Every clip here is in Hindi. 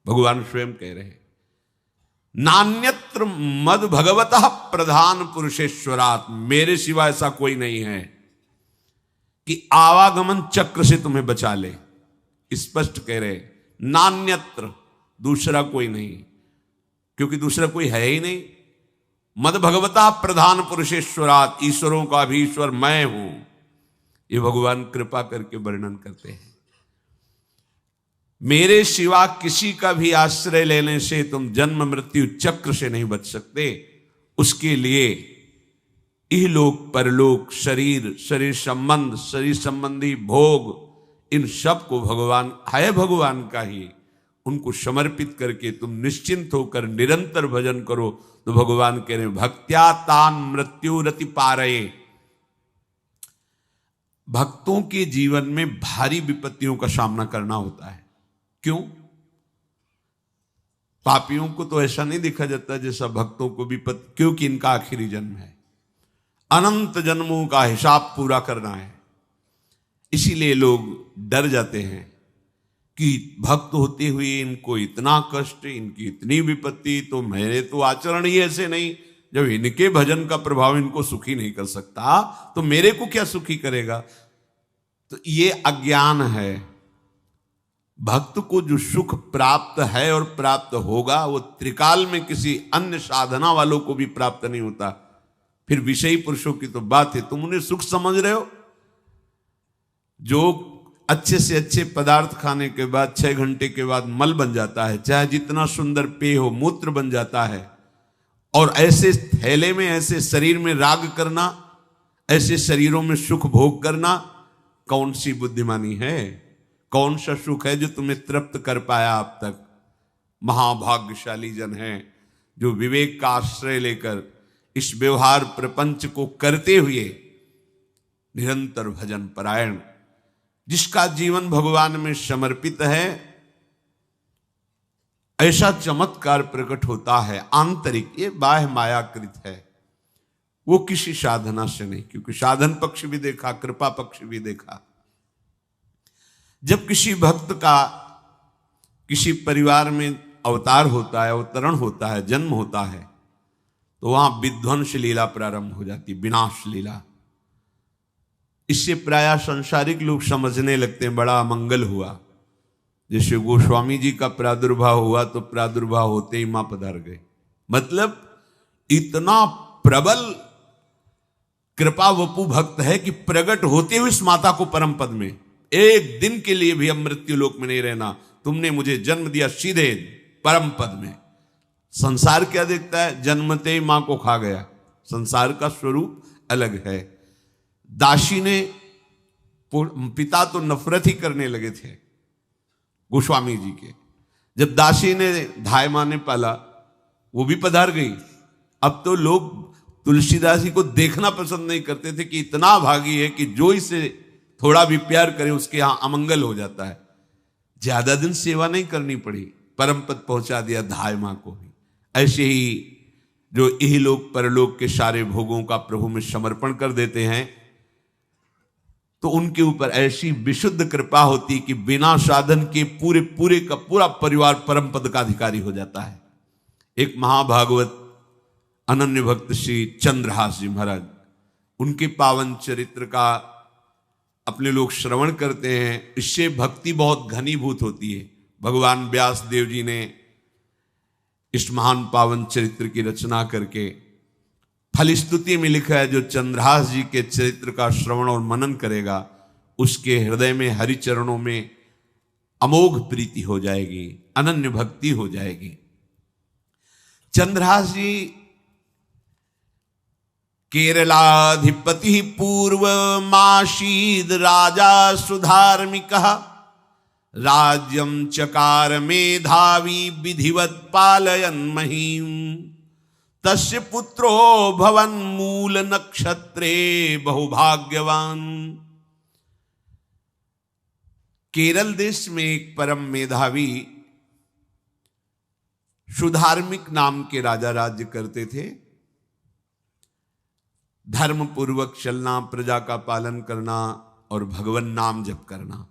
भगवान स्वयं कह रहे हैं, नान्यत्र मद भगवतः प्रधान पुरुषेश्वरात्, मेरे सिवा ऐसा कोई नहीं है कि आवागमन चक्र से तुम्हें बचा ले। स्पष्ट कह रहे, नान्यत्र, दूसरा कोई नहीं, क्योंकि दूसरा कोई है ही नहीं। मद भगवता प्रधान पुरुषेश्वरात्, ईश्वरों का भी ईश्वर मैं हूं, ये भगवान कृपा करके वर्णन करते हैं। मेरे सिवा किसी का भी आश्रय लेने से तुम जन्म मृत्यु चक्र से नहीं बच सकते। उसके लिए इहलोक परलोक, शरीर, शरीर संबंध, शरीर संबंधी भोग, इन सब को भगवान है भगवान का ही, उनको समर्पित करके तुम निश्चिंत होकर निरंतर भजन करो। तो भगवान कह रहे, भक्त्या तान मृत्यु रति पारये। भक्तों के जीवन में भारी विपत्तियों का सामना करना होता है। क्यों? पापियों को तो ऐसा नहीं देखा जाता जैसा भक्तों को विपत्ति, क्योंकि इनका आखिरी जन्म है, अनंत जन्मों का हिसाब पूरा करना है। इसीलिए लोग डर जाते हैं कि भक्त होते हुए इनको इतना कष्ट, इनकी इतनी विपत्ति, तो मेरे तो आचरण ही ऐसे नहीं, जब इनके भजन का प्रभाव इनको सुखी नहीं कर सकता तो मेरे को क्या सुखी करेगा। तो ये अज्ञान है। भक्त को जो सुख प्राप्त है और प्राप्त होगा वो त्रिकाल में किसी अन्य साधना वालों को भी प्राप्त नहीं होता। फिर विषयी पुरुषों की तो बात है, तुम उन्हें सुख समझ रहे हो। जो अच्छे से अच्छे पदार्थ खाने के बाद 6 घंटे के बाद मल बन जाता है, चाहे जितना सुंदर पेय हो, मूत्र बन जाता है। और ऐसे थैले में, ऐसे शरीर में राग करना, ऐसे शरीरों में सुख भोग करना, कौन सी बुद्धिमानी है? कौन सा सुख है जो तुम्हें तृप्त कर पाया अब तक? महाभाग्यशाली जन है जो विवेक का आश्रय लेकर इस व्यवहार प्रपंच को करते हुए निरंतर भजन परायण, जिसका जीवन भगवान में समर्पित है, ऐसा चमत्कार प्रकट होता है आंतरिक। ये बाह्य मायाकृत है, वो किसी साधना से नहीं, क्योंकि साधन पक्ष भी देखा, कृपा पक्ष भी देखा। जब किसी भक्त का किसी परिवार में अवतार होता है, अवतरण होता है, जन्म होता है, तो वहां विध्वंस लीला प्रारंभ हो जाती, विनाश लीला। इससे प्रायः संसारिक लोग समझने लगते हैं बड़ा अमंगल हुआ। जैसे गोस्वामी जी का प्रादुर्भाव हुआ तो प्रादुर्भाव होते ही मां पधार गए। मतलब इतना प्रबल कृपा वपु भक्त है कि प्रकट होते हुए इस माता को परम पद में, एक दिन के लिए भी अब मृत्यु लोक में नहीं रहना, तुमने मुझे जन्म दिया सीधे परम पद में। संसार क्या देखता है? जन्मते ही मां को खा गया। संसार का स्वरूप अलग है। दासी ने, पिता तो नफरत ही करने लगे थे गोस्वामी जी के। जब दासी ने धाय मां ने पाला, वो भी पधार गई। अब तो लोग तुलसीदास जी को देखना पसंद नहीं करते थे कि इतना भागी है कि जो इसे थोड़ा भी प्यार करे उसके यहां अमंगल हो जाता है। ज्यादा दिन सेवा नहीं करनी पड़ी, परम पद पहुंचा दिया धाय मां को ही। ऐसे ही जो इहलोक परलोक के सारे भोगों का प्रभु में समर्पण कर देते हैं, तो उनके ऊपर ऐसी विशुद्ध कृपा होती कि बिना साधन के पूरे पूरे का पूरा परिवार परम पद का अधिकारी हो जाता है। एक महाभागवत अनन्य भक्त श्री चंद्रहास जी महाराज, उनके पावन चरित्र का अपने लोग श्रवण करते हैं। इससे भक्ति बहुत घनीभूत होती है। भगवान व्यास देव जी ने इस महान पावन चरित्र की रचना करके फलस्तुति में लिखा है, जो चंद्रहास जी के चरित्र का श्रवण और मनन करेगा उसके हृदय में हरि चरणों में अमोघ प्रीति हो जाएगी, अनन्य भक्ति हो जाएगी। चंद्रहास जी केरलाधिपति पूर्वमासीद राजा सुधार्मिक, राज्यं चकार मेधावी विधिवत् पालयन् महीम्, तस्य पुत्रो भवन मूल नक्षत्रे बहुभाग्यवान। केरल देश में एक परम मेधावी सुधार्मिक नाम के राजा राज्य करते थे। धर्म पूर्वक चलना, प्रजा का पालन करना और भगवान नाम जप करना।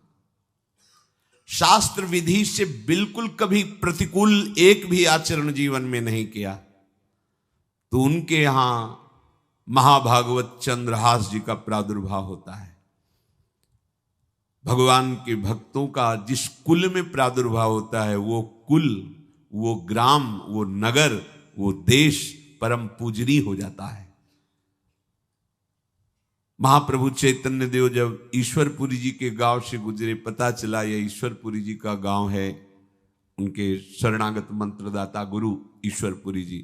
शास्त्र विधि से बिल्कुल कभी प्रतिकूल एक भी आचरण जीवन में नहीं किया, तो उनके यहां महाभागवत चंद्रहास जी का प्रादुर्भाव होता है। भगवान के भक्तों का जिस कुल में प्रादुर्भाव होता है, वो कुल, वो ग्राम, वो नगर, वो देश परम पूजनीय हो जाता है। महाप्रभु चैतन्य देव जब ईश्वरपुरी जी के गांव से गुजरे, पता चला यह ईश्वरपुरी जी का गांव है, उनके शरणागत मंत्रदाता गुरु ईश्वरपुरी जी,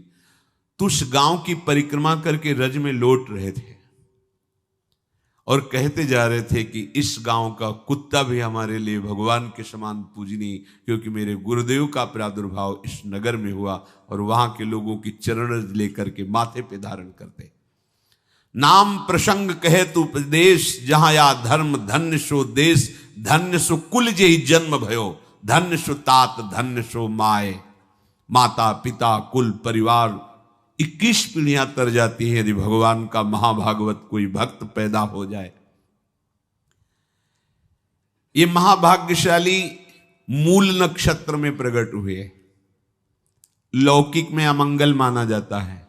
तो उस गांव की परिक्रमा करके रज में लौट रहे थे और कहते जा रहे थे कि इस गांव का कुत्ता भी हमारे लिए भगवान के समान पूजनीय, क्योंकि मेरे गुरुदेव का प्रादुर्भाव इस नगर में हुआ और वहां के लोगों की चरण रज लेकर के माथे पे धारण करते। नाम प्रसंग कहे तु उपदेश, जहां या धर्म धन्य सो देश, धन्य सो कुल जे जन्म भयो, धन्य सो तात धन्य सो माए। माता पिता कुल परिवार 21 पीढ़ियां तर जाती है यदि भगवान का महाभागवत कोई भक्त पैदा हो जाए। ये महाभाग्यशाली मूल नक्षत्र में प्रकट हुए। लौकिक में अमंगल माना जाता है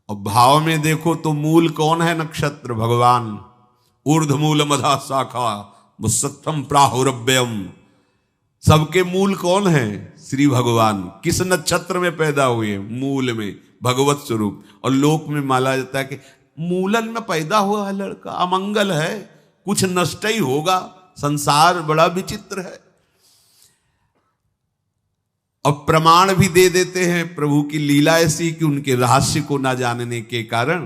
और भाव में देखो तो मूल कौन है? नक्षत्र भगवान। ऊर्ध्वमूल मधा शाखा मुसत्तम प्राहुरव्ययम, सबके मूल कौन है? श्री भगवान। किस नक्षत्र में पैदा हुए? मूल में, भगवत स्वरूप। और लोक में माना जाता है कि मूलन में पैदा हुआ है लड़का, अमंगल है, कुछ नष्ट ही होगा, संसार बड़ा विचित्र है। और प्रमाण भी दे देते हैं, प्रभु की लीला ऐसी कि उनके रहस्य को ना जानने के कारण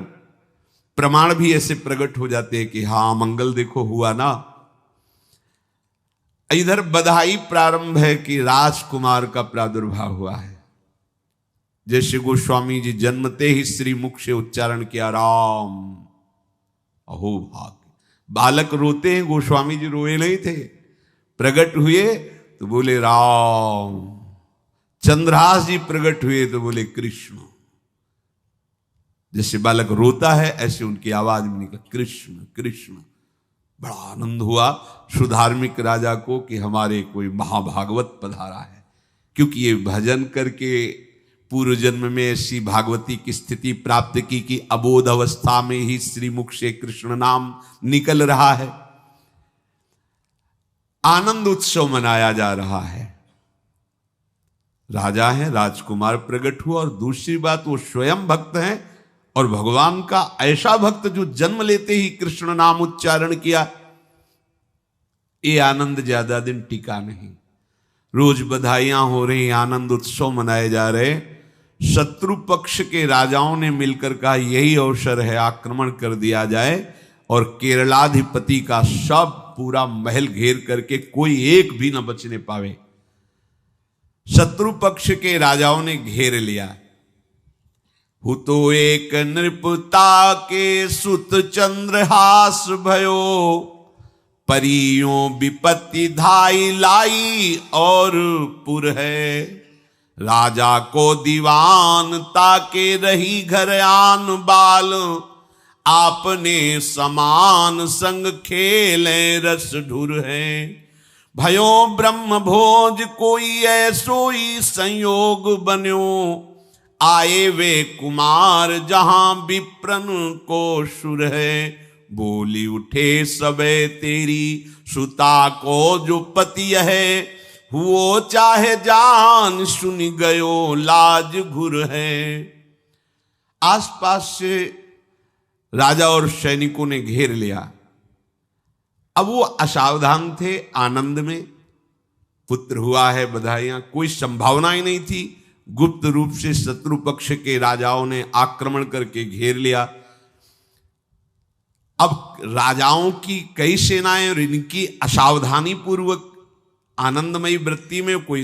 प्रमाण भी ऐसे प्रकट हो जाते हैं कि हाँ मंगल देखो हुआ ना। इधर बधाई प्रारंभ है कि राजकुमार का प्रादुर्भाव हुआ है। जैसे गोस्वामी जी जन्मते ही श्री मुख से उच्चारण किया राम, अहो भाग्य। बालक रोते हैं, गोस्वामी जी रोए नहीं थे, प्रकट हुए तो बोले राम। चंद्रहास जी प्रकट हुए तो बोले कृष्ण। जैसे बालक रोता है ऐसे उनकी आवाज में निकला कृष्ण कृष्ण। बड़ा आनंद हुआ सुधार्मिक राजा को कि हमारे कोई महाभागवत पधारा है, क्योंकि ये भजन करके पूर्व जन्म में ऐसी भागवती की स्थिति प्राप्त की कि अबोध अवस्था में ही श्रीमुख से कृष्ण नाम निकल रहा है। आनंद उत्सव मनाया जा रहा है। राजा है, राजकुमार प्रकट हुआ, और दूसरी बात वो स्वयं भक्त हैं और भगवान का ऐसा भक्त जो जन्म लेते ही कृष्ण नाम उच्चारण किया। ये आनंद ज्यादा दिन टिका नहीं। रोज बधाइयां हो रही, आनंद उत्सव मनाए जा रहे। शत्रु पक्ष के राजाओं ने मिलकर कहा यही अवसर है, आक्रमण कर दिया जाए और केरलाधिपति का सब पूरा महल घेर करके कोई एक भी न बचने पावे। शत्रु पक्ष के राजाओं ने घेर लिया। हुतो एक नृपता के सुत चंद्रहास भयो, परियों विपत्ति धाई लाई और पुर है। राजा को दीवान ताके रही घर आन बाल, आपने समान संग खेले रस ढुर है। भयो ब्रह्म भोज कोई ऐसोई संयोग बन्यो, आए वे कुमार जहां विप्रन को सुर है। बोली उठे सबे तेरी सुता को जो पति है, हुओ चाहे जान सुन गयो लाज घुर है। आसपास से राजा और सैनिकों ने घेर लिया। अब वो असावधान थे, आनंद में पुत्र हुआ है, बधाइयां, कोई संभावना ही नहीं थी। गुप्त रूप से शत्रु पक्ष के राजाओं ने आक्रमण करके घेर लिया। अब राजाओं की कई सेनाएं और इनकी असावधानी पूर्वक आनंदमयी वृत्ति में कोई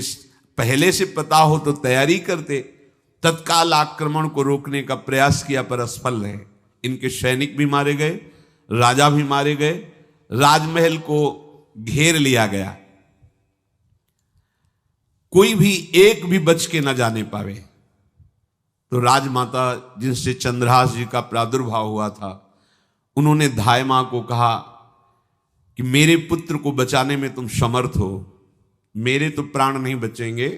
पहले से पता हो तो तैयारी करते, तत्काल आक्रमण को रोकने का प्रयास किया पर असफल रहे। इनके सैनिक भी मारे गए, राजा भी मारे गए, राजमहल को घेर लिया गया, कोई भी एक भी बच के न जाने पावे। तो राजमाता जिनसे चंद्रहास जी का प्रादुर्भाव हुआ था, उन्होंने धाय मां को कहा कि मेरे पुत्र को बचाने में तुम समर्थ हो, मेरे तो प्राण नहीं बचेंगे,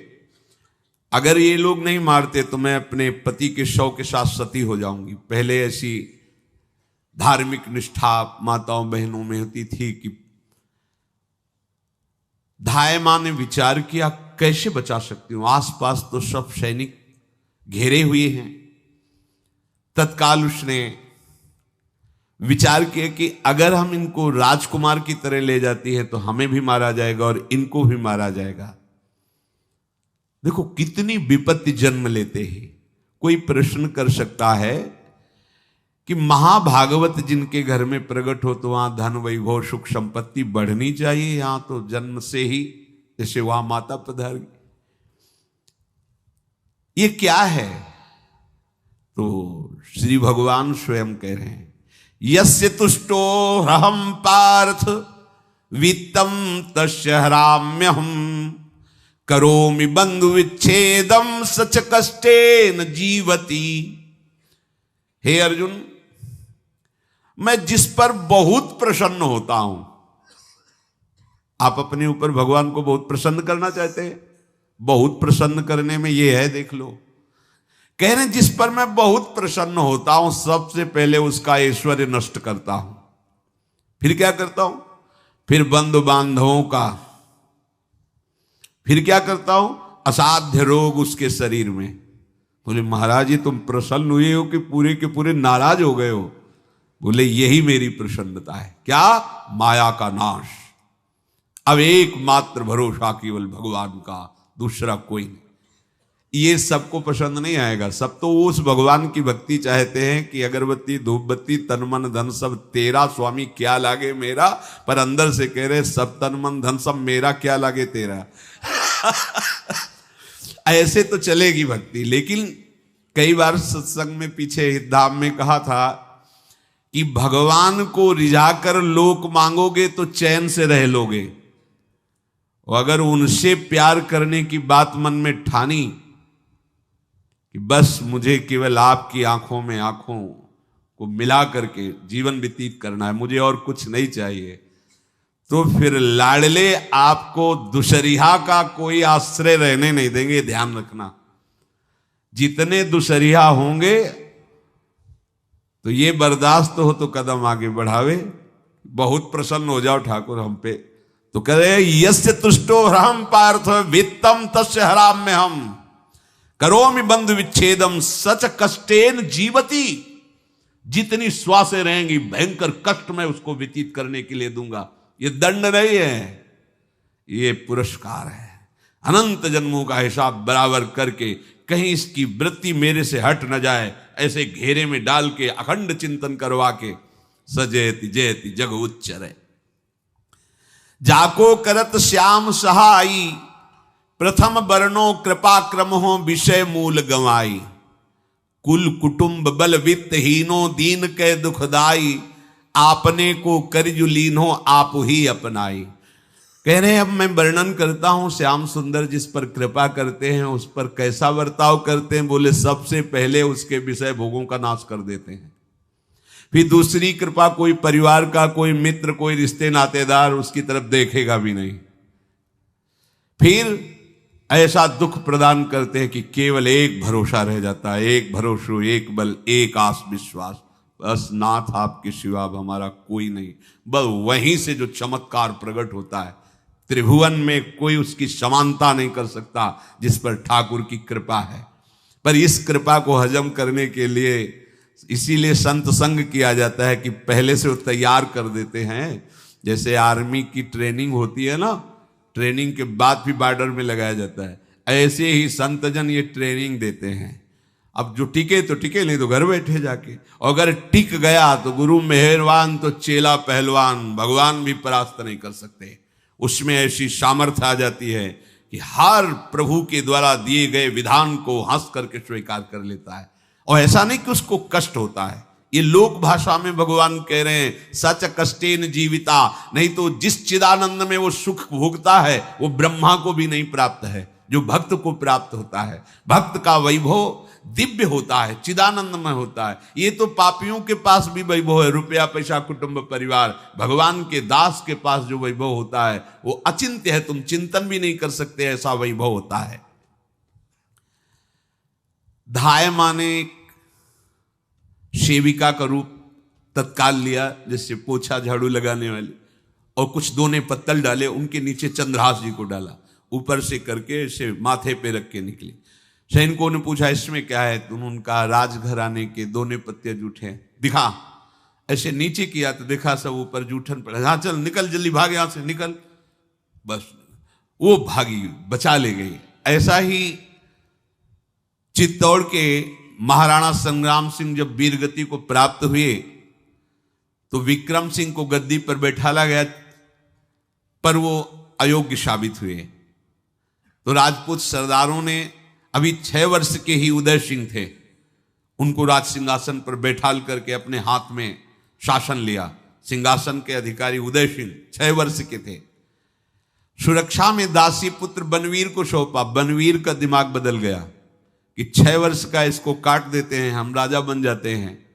अगर ये लोग नहीं मारते तो मैं अपने पति के शव के साथ सती हो जाऊंगी। पहले ऐसी धार्मिक निष्ठा माताओं बहनों में होती थी कि धाय मां ने विचार किया कैसे बचा सकती हूं, आसपास तो सब सैनिक घेरे हुए हैं। तत्काल उसने विचार किया कि अगर हम इनको राजकुमार की तरह ले जाती है तो हमें भी मारा जाएगा और इनको भी मारा जाएगा। देखो कितनी विपत्ति जन्म लेते हैं। कोई प्रश्न कर सकता है कि महाभागवत जिनके घर में प्रकट हो तो वहां धन वैभव सुख संपत्ति बढ़नी चाहिए, यहां तो जन्म से ही जैसे वहां माता पधारी, ये क्या है? तो श्री भगवान स्वयं कह रहे हैं यस्य तुष्टो ह्रहम पार्थ वित्तम तस्य हराम्यहम करोमि बंधु विच्छेदम सच कष्टेन जीवती। हे अर्जुन, मैं जिस पर बहुत प्रसन्न होता हूं, आप अपने ऊपर भगवान को बहुत प्रसन्न करना चाहते हैं, बहुत प्रसन्न करने में ये है, देख लो। कह रहे जिस पर मैं बहुत प्रसन्न होता हूं सबसे पहले उसका ऐश्वर्य नष्ट करता हूं, फिर क्या करता हूं, फिर बंधु बांधवों का, फिर क्या करता हूं, असाध्य रोग उसके शरीर में। बोले महाराज ये तुम प्रसन्न हुए हो कि पूरे के पूरे नाराज हो गए हो? बोले यही मेरी प्रसन्नता है। क्या? माया का नाश। अब एकमात्र भरोसा केवल भगवान का, दूसरा कोई नहीं। ये सबको पसंद नहीं आएगा, सब तो उस भगवान की भक्ति चाहते हैं कि अगरबत्ती धूप बत्ती तन मन धन सब तेरा स्वामी, क्या लागे मेरा, पर अंदर से कह रहे सब तन मन धन सब मेरा, क्या लागे तेरा। ऐसे तो चलेगी भक्ति। लेकिन कई बार सत्संग में पीछे धाम में कहा था कि भगवान को रिझाकर लोक मांगोगे तो चैन से रह लोगे, और अगर उनसे प्यार करने की बात मन में ठानी कि बस मुझे केवल आपकी आंखों में आंखों को मिला करके जीवन व्यतीत करना है, मुझे और कुछ नहीं चाहिए, तो फिर लाडले आपको दुशरिहा का कोई आश्रय रहने नहीं देंगे। ध्यान रखना, जितने दुशरिहा होंगे तो ये बर्दाश्त हो तो कदम आगे बढ़ावे। बहुत प्रसन्न हो जाओ ठाकुर हम पे, तो कह रहे यस्य तुष्टो ह्रहम पार्थ वित्तम तस्य हराम्य हम करोमि बंधु विच्छेदम सच कष्टेन जीवती। जितनी श्वासें रहेंगी भयंकर कष्ट मैं उसको व्यतीत करने के लिए दूंगा। ये दंड नहीं है, ये पुरस्कार है। अनंत जन्मों का हिसाब बराबर करके कहीं इसकी वृत्ति मेरे से हट न जाए, ऐसे घेरे में डाल के अखंड चिंतन करवा के सजयति जयति जग उच्चरे। जाको करत श्याम सहाई प्रथम वर्णो कृपा क्रम हो विषय मूल गंवाई। कुल कुटुंब बल वित्त हीनो दीन के दुखदाई। आपने को करजु लीनो आप ही अपनाई। कह रहे हैं अब मैं वर्णन करता हूं श्याम सुंदर जिस पर कृपा करते हैं उस पर कैसा बर्ताव करते हैं। बोले सबसे पहले उसके विषय भोगों का नाश कर देते हैं, फिर दूसरी कृपा कोई परिवार का कोई मित्र कोई रिश्ते नातेदार उसकी तरफ देखेगा भी नहीं, फिर ऐसा दुख प्रदान करते हैं कि केवल एक भरोसा रह जाता है, एक भरोसो एक बल एक आस विश्वास, बस नाथ आपके सिवा अब हमारा कोई नहीं। बस वहीं से जो चमत्कार प्रकट होता है, त्रिभुवन में कोई उसकी समानता नहीं कर सकता जिस पर ठाकुर की कृपा है। पर इस कृपा को हजम करने के लिए इसीलिए संत संग किया जाता है कि पहले से वो तैयार कर देते हैं। जैसे आर्मी की ट्रेनिंग होती है ना, ट्रेनिंग के बाद भी बॉर्डर में लगाया जाता है, ऐसे ही संतजन ये ट्रेनिंग देते हैं। अब जो टिके तो टिके, नहीं तो घर बैठे जाके, और अगर टिक गया तो गुरु मेहरबान तो चेला पहलवान, भगवान भी परास्त नहीं कर सकते। उसमें ऐसी सामर्थ्य आ जाती है कि हर प्रभु के द्वारा दिए गए विधान को हंस करके स्वीकार कर लेता है, और ऐसा नहीं कि उसको कष्ट होता है। ये लोक भाषा में भगवान कह रहे हैं सच कष्टेन जीविता, नहीं तो जिस चिदानंद में वो सुख भोगता है वो ब्रह्मा को भी नहीं प्राप्त है। जो भक्त को प्राप्त होता है। भक्त का वैभव दिव्य होता है, चिदानंदमय होता है। ये तो पापियों के पास भी वैभव है, रुपया पैसा कुटुंब परिवार। भगवान के दास के पास जो वैभव होता है वो अचिंत्य है, तुम चिंतन भी नहीं कर सकते, ऐसा वैभव होता है। धायमा ने सेविका का रूप तत्काल लिया, जिससे पोछा झाड़ू लगाने वाली, और कुछ दोने पत्तल डाले, उनके नीचे चंद्रहास जी को डाला, ऊपर से करके इसे माथे पे रख के निकली। सैनिकों ने पूछा इसमें क्या है, तुम उनका राजघराने के दोने पत्ते जूठे दिखा। ऐसे नीचे किया तो देखा सब ऊपर जूठन पड़ा। हाँ चल निकल, जल्दी भाग यहां से निकल। बस वो भागी, बचा ले गई। ऐसा ही चित्तौड़ के महाराणा संग्राम सिंह जब वीरगति को प्राप्त हुए तो विक्रम सिंह को गद्दी पर बैठाला गया, पर वो अयोग्य साबित हुए। तो राजपूत सरदारों ने, अभी 6 वर्ष के ही उदय सिंह थे, उनको राज सिंहासन पर बैठाल करके अपने हाथ में शासन लिया। सिंहासन के अधिकारी उदय सिंह 6 वर्ष के थे। सुरक्षा में दासी पुत्र बनवीर को सौंपा। बनवीर का दिमाग बदल गया कि 6 वर्ष का इसको काट देते हैं, हम राजा बन जाते हैं।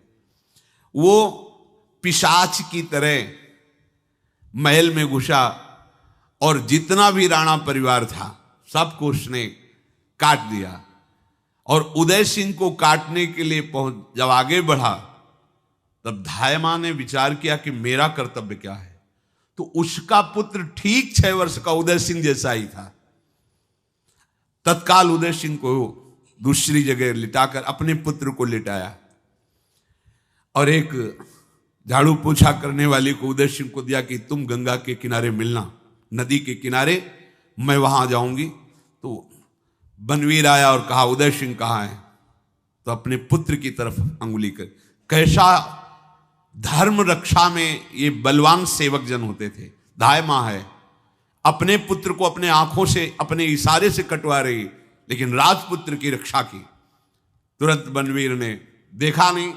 वो पिशाच की तरह महल में घुसा और जितना भी राणा परिवार था सबको उसने काट दिया। और उदय सिंह को काटने के लिए जब आगे बढ़ा तब धायमा ने विचार किया कि मेरा कर्तव्य क्या है। तो उसका पुत्र ठीक 6 वर्ष का उदय सिंह जैसा ही था। तत्काल उदय सिंह को दूसरी जगह लिटाकर अपने पुत्र को लिटाया और एक झाड़ू पोछा करने वाली को उदय सिंह को दिया कि तुम गंगा के किनारे मिलना, नदी के किनारे, मैं वहां जाऊंगी। तो बनवीर आया और कहा उदय सिंह कहाँ है? तो अपने पुत्र की तरफ अंगुली कर। कैसा धर्म रक्षा में ये बलवान सेवक जन होते थे। धायमा है, अपने पुत्र को अपने आंखों से, अपने इशारे से कटवा रही, लेकिन राजपुत्र की रक्षा की। तुरंत बनवीर ने देखा नहीं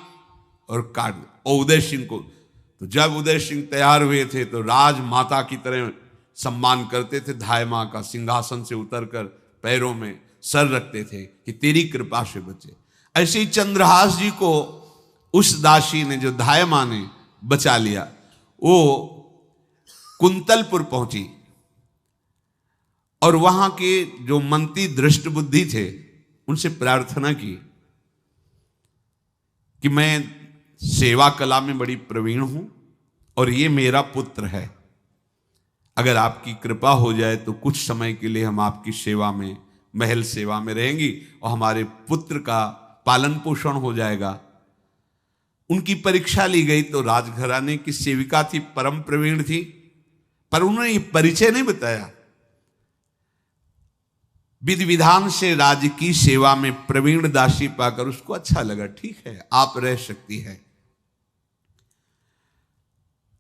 और काट दिया। और उदय सिंह को, तो जब उदय सिंह तैयार हुए थे तो राजमाता की तरह सम्मान करते थे। धायमा का सिंहासन से उतरकर पैरों में सर रखते थे कि तेरी कृपा से बचे। ऐसे ही चंद्रहास जी को उस दासी ने, जो धायमा ने बचा लिया, वो कुंतलपुर पहुंची और वहां के जो मंत्री दृष्ट बुद्धि थे उनसे प्रार्थना की कि मैं सेवा कला में बड़ी प्रवीण हूं और ये मेरा पुत्र है, अगर आपकी कृपा हो जाए तो कुछ समय के लिए हम आपकी सेवा में, महल सेवा में रहेंगी और हमारे पुत्र का पालन पोषण हो जाएगा। उनकी परीक्षा ली गई तो राजघराने की सेविका थी, परम प्रवीण थी, पर उन्होंने ये परिचय नहीं बताया। विधि विधान से राज्य की सेवा में प्रवीण दासी पाकर उसको अच्छा लगा, ठीक है आप रह सकती है।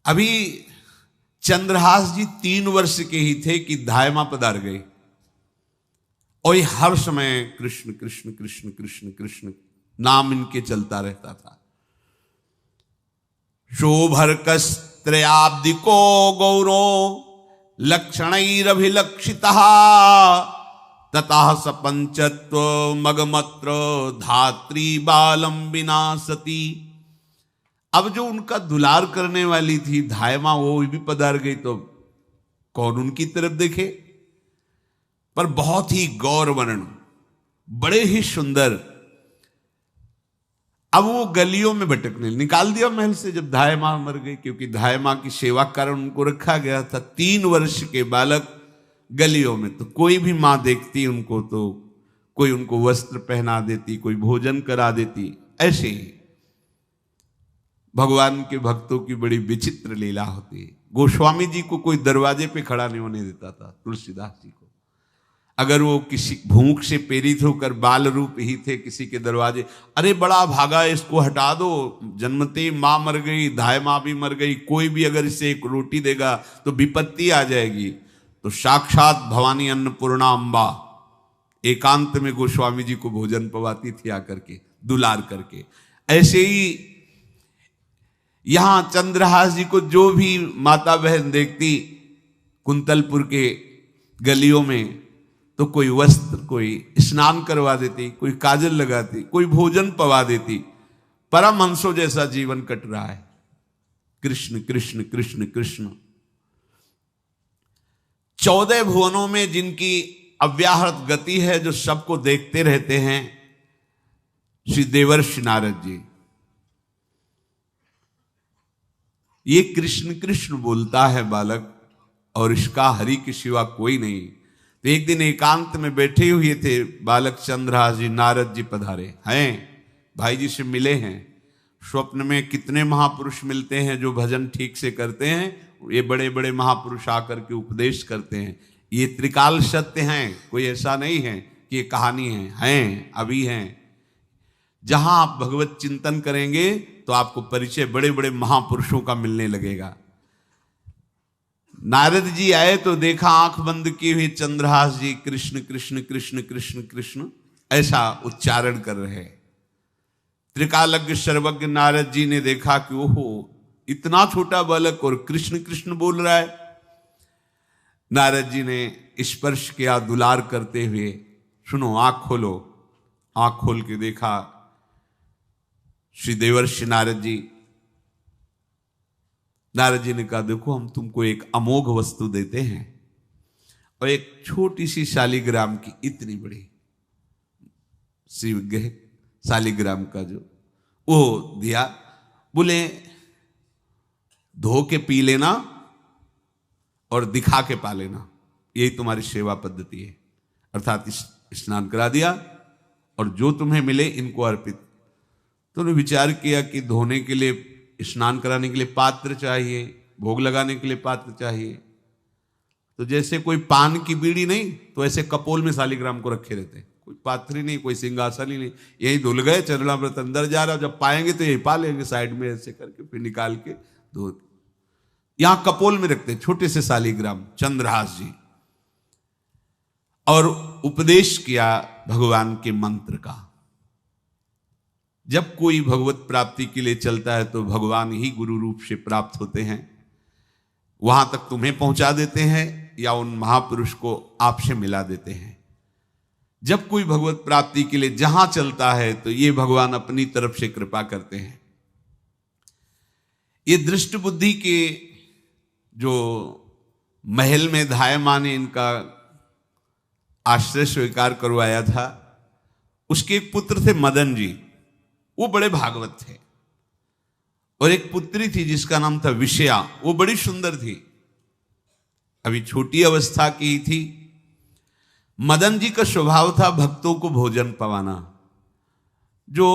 अभी चंद्रहास जी 3 वर्ष के ही थे कि धायमा पधार गई और ये हर समय कृष्ण कृष्ण कृष्ण कृष्ण कृष्ण नाम इनके चलता रहता था। शोभर्कस्त्रयाब्दिको गौरो लक्षणैरभिलक्षितः ततः सपंचत्व मगमत्र धात्री बालम विनाशति। अब जो उनका दुलार करने वाली थी धायमा, वो भी पधार गई तो कौन उनकी तरफ देखे। पर बहुत ही गौर वर्ण, बड़े ही सुंदर। अब वो गलियों में भटकने, निकाल दिया महल से जब धायमा मर गई, क्योंकि धायमा की सेवा कारण उनको रखा गया था। 3 वर्ष के बालक गलियों में, तो कोई भी माँ देखती उनको तो कोई उनको वस्त्र पहना देती, कोई भोजन करा देती। ऐसे ही भगवान के भक्तों की बड़ी विचित्र लीला होती है। गोस्वामी जी को कोई दरवाजे पे खड़ा नहीं होने देता था, तुलसीदास जी को। अगर वो किसी भूख से प्रेरित होकर बाल रूप ही थे किसी के दरवाजे, अरे बड़ा भागा, इसको हटा दो, जन्मते माँ मर गई, धायमा भी मर गई, कोई भी अगर इसे एक रोटी देगा तो विपत्ति आ जाएगी। तो साक्षात भवानी अन्नपूर्णा अम्बा एकांत में गोस्वामी जी को भोजन पवाती थी आकर के, दुलार करके। ऐसे ही यहां चंद्रहास जी को जो भी माता बहन देखती कुंतलपुर के गलियों में, तो कोई वस्त्र, कोई स्नान करवा देती, कोई काजल लगाती, कोई भोजन पवा देती। परमहंसों जैसा जीवन कट रहा है। कृष्ण कृष्ण कृष्ण कृष्ण। 14 भुवनों में जिनकी अव्याहत गति है, जो सबको देखते रहते हैं, श्री देवर्षि नारद जी। ये कृष्ण कृष्ण बोलता है बालक, और इसका हरि के सिवा कोई नहीं। तो एक दिन एकांत में बैठे हुए थे बालक चंद्रहास जी, नारद जी पधारे हैं, भाई जी से मिले हैं। स्वप्न में कितने महापुरुष मिलते हैं जो भजन ठीक से करते हैं। ये बड़े बड़े महापुरुष आकर के उपदेश करते हैं। ये त्रिकाल सत्य हैं, कोई ऐसा नहीं है कि ये कहानी हैं, अभी हैं। जहां आप भगवत चिंतन करेंगे तो आपको परिचय बड़े बड़े महापुरुषों का मिलने लगेगा। नारद जी आए तो देखा आंख बंद की हुई चंद्रहास जी कृष्ण कृष्ण कृष्ण कृष्ण कृष्ण ऐसा उच्चारण कर रहे। त्रिकालज्ञ सर्वज्ञ नारद जी ने देखा कि ओहो, इतना छोटा बालक और कृष्ण कृष्ण बोल रहा है। नारद जी ने स्पर्श किया दुलार करते हुए, सुनो आंख खोलो। आंख खोल के देखा श्री देवर्षि नारद जी। नारद जी ने कहा, देखो हम तुमको एक अमोघ वस्तु देते हैं, और एक छोटी सी शालिग्राम की इतनी बड़ी शिवग्रह शालिग्राम का जो वो दिया। बोले धो के पी लेना और दिखा के पा लेना, यही तुम्हारी सेवा पद्धति है। अर्थात स्नान करा दिया और जो तुम्हें मिले इनको अर्पित। तो उन्होंने विचार किया कि धोने के लिए, स्नान कराने के लिए पात्र चाहिए, भोग लगाने के लिए पात्र चाहिए। तो जैसे कोई पान की बीड़ी नहीं, तो ऐसे कपोल में शालिग्राम को रखे रहते, कोई पात्र ही नहीं, कोई सिंहासन ही नहीं। यही धुल गए, चरणामृत अंदर जा रहा, जब पाएंगे तो यही पा लेंगे, साइड में ऐसे करके फिर निकाल के धो। यहां कपोल में रखते छोटे से शालिग्राम चंद्रहास जी। और उपदेश किया भगवान के मंत्र का। जब कोई भगवत प्राप्ति के लिए चलता है तो भगवान ही गुरु रूप से प्राप्त होते हैं, वहां तक तुम्हें पहुंचा देते हैं या उन महापुरुष को आपसे मिला देते हैं। जब कोई भगवत प्राप्ति के लिए जहां चलता है तो ये भगवान अपनी तरफ से कृपा करते हैं। ये दृष्ट बुद्धि के जो महल में धायमान ने इनका आश्रय स्वीकार करवाया था, उसके एक पुत्र थे मदन जी, वो बड़े भागवत थे। और एक पुत्री थी जिसका नाम था विषया, वो बड़ी सुंदर थी, अभी छोटी अवस्था की ही थी। मदन जी का स्वभाव था भक्तों को भोजन पवाना। जो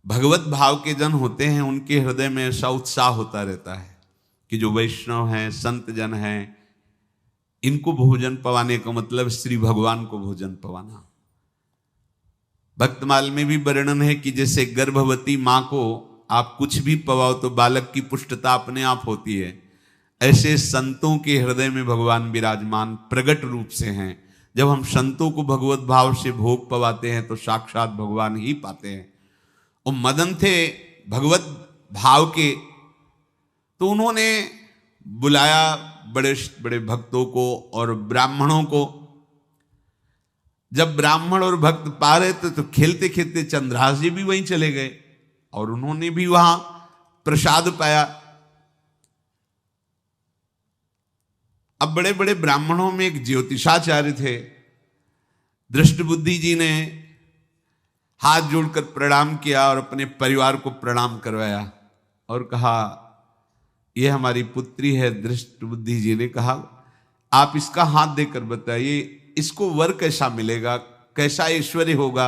भगवत भाव के जन होते हैं उनके हृदय में ऐसा उत्साह होता रहता है कि जो वैष्णव हैं, संत जन हैं, इनको भोजन पवाने का मतलब श्री भगवान को भोजन पवाना। भक्तमाल में भी वर्णन है कि जैसे गर्भवती मां को आप कुछ भी पवाओ तो बालक की पुष्टता अपने आप होती है, ऐसे संतों के हृदय में भगवान विराजमान प्रगट रूप से हैं। जब हम संतों को भगवत भाव से भोग पवाते हैं तो साक्षात भगवान ही पाते हैं। और मदन थे भगवत भाव के, तो उन्होंने बुलाया बड़े बड़े भक्तों को और ब्राह्मणों को। जब ब्राह्मण और भक्त पा रहे थे तो खेलते खेलते चंद्रहास जी भी वहीं चले गए और उन्होंने भी वहां प्रसाद पाया। अब बड़े बड़े ब्राह्मणों में एक ज्योतिषाचार्य थे। दृष्ट बुद्धि जी ने हाथ जोड़कर प्रणाम किया और अपने परिवार को प्रणाम करवाया और कहा, यह हमारी पुत्री है। दृष्ट बुद्धि जी ने कहा, आप इसका हाथ देकर बताइए, इसको वर कैसा मिलेगा, कैसा ऐश्वर्य होगा।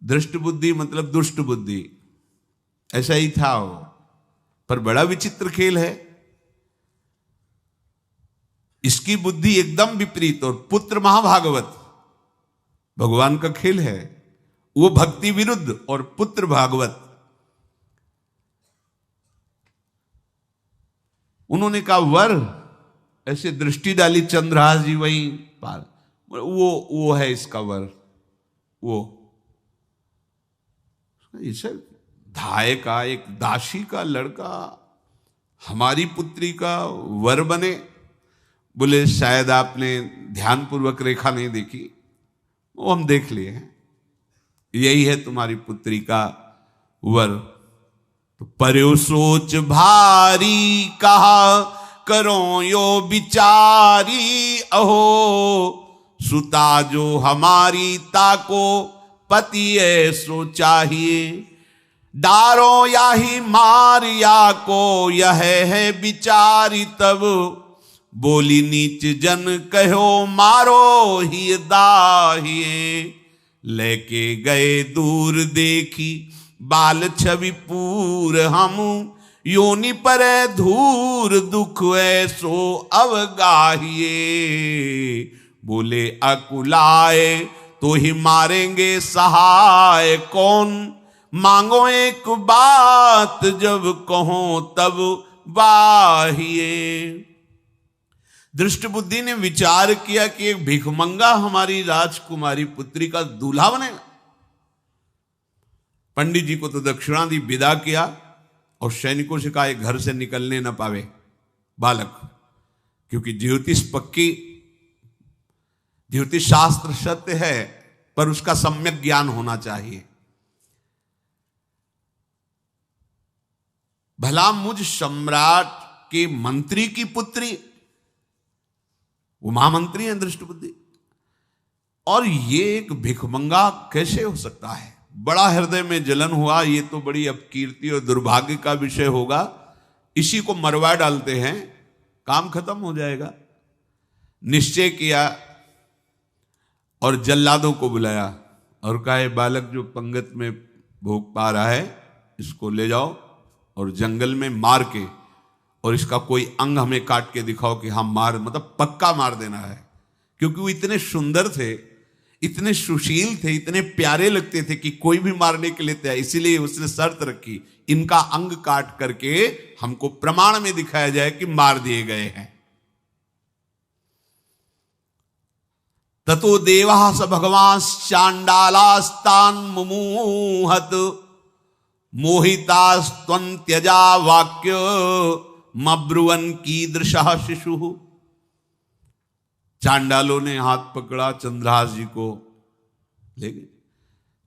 दृष्ट बुद्धि मतलब दुष्ट बुद्धि, ऐसा ही था वो। पर बड़ा विचित्र खेल है, इसकी बुद्धि एकदम विपरीत और पुत्र महाभागवत। भगवान का खेल है, वो भक्ति विरुद्ध और पुत्र भागवत। उन्होंने कहा वर, ऐसे दृष्टि डाली चंद्रहास जी वहीं पार, वो है इसका वर। वो इसे धाय का एक दासी का लड़का हमारी पुत्री का वर बने। बोले शायद आपने ध्यानपूर्वक रेखा नहीं देखी, वो हम देख लिए हैं, यही है तुम्हारी पुत्री का वर। तो पर्यो सोच भारी कहा करो यो विचारी, अहो सुता जो हमारी ताको पति ऐसो चाहिए, डारो या ही मार या को यह है विचारी, तब बोली नीच जन कहो मारो ही दाहिए, लेके गए दूर देखी बाल छवि पूर, हम योनि पर धूर दुख ऐसो अवगाहिए, बोले अकुलाए तो ही मारेंगे सहाय कौन, मांगो एक बात जब कहो तब बाहिए। दृष्ट बुद्धि ने विचार किया कि एक भिखमंगा हमारी राजकुमारी पुत्री का दूल्हा बनेगा। पंडित जी को तो दक्षिणा दी, विदा किया और सैनिकों से कहा घर से निकलने न पावे बालक, क्योंकि ज्योतिष पक्की, ज्योतिष शास्त्र सत्य है पर उसका सम्यक ज्ञान होना चाहिए। भला मुझ सम्राट के मंत्री की पुत्री, वो महामंत्री हैं दृष्ट बुद्धि, और ये एक भिखमंगा कैसे हो सकता है? बड़ा हृदय में जलन हुआ, ये तो बड़ी अपकीर्ति और दुर्भाग्य का विषय होगा, इसी को मरवा डालते हैं, काम खत्म हो जाएगा। निश्चय किया और जल्लादों को बुलाया और कहा बालक जो पंगत में भोग पा रहा है इसको ले जाओ और जंगल में मार के, और इसका कोई अंग हमें काट के दिखाओ कि हम मार, मतलब पक्का मार देना है। क्योंकि वो इतने सुंदर थे, इतने सुशील थे, इतने प्यारे लगते थे कि कोई भी मारने के लिए तैयार, इसीलिए उसने शर्त रखी इनका अंग काट करके हमको प्रमाण में दिखाया जाए कि मार दिए गए हैं। ततो देवास भगवान चांडालास्तान मुमुहत, मोहितास्त्वन्त्यजा वाक्य मब्रुवन कीदृशः शिशु। चांडालों ने हाथ पकड़ा चंद्रहास जी को, ले गए।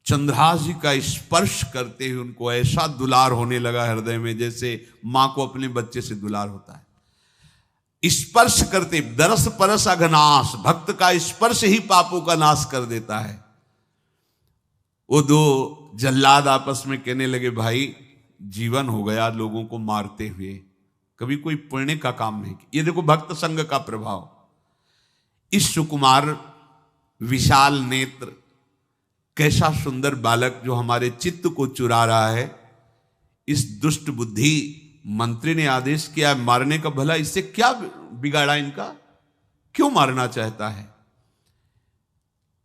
चंद्रहास जी का स्पर्श करते ही उनको ऐसा दुलार होने लगा हृदय में, जैसे मां को अपने बच्चे से दुलार होता है। स्पर्श करते, दरस परस अघनाश, भक्त का स्पर्श ही पापों का नाश कर देता है। वो दो जल्लाद आपस में कहने लगे भाई जीवन हो गया लोगों को मारते हुए, कभी कोई पुण्य का काम नहीं किया। ये देखो भक्त संग का प्रभाव। इस सुकुमार विशाल नेत्र, कैसा सुंदर बालक जो हमारे चित्त को चुरा रहा है, इस दुष्ट बुद्धि मंत्री ने आदेश किया मारने का। भला इससे क्या बिगाड़ा इनका, क्यों मारना चाहता है?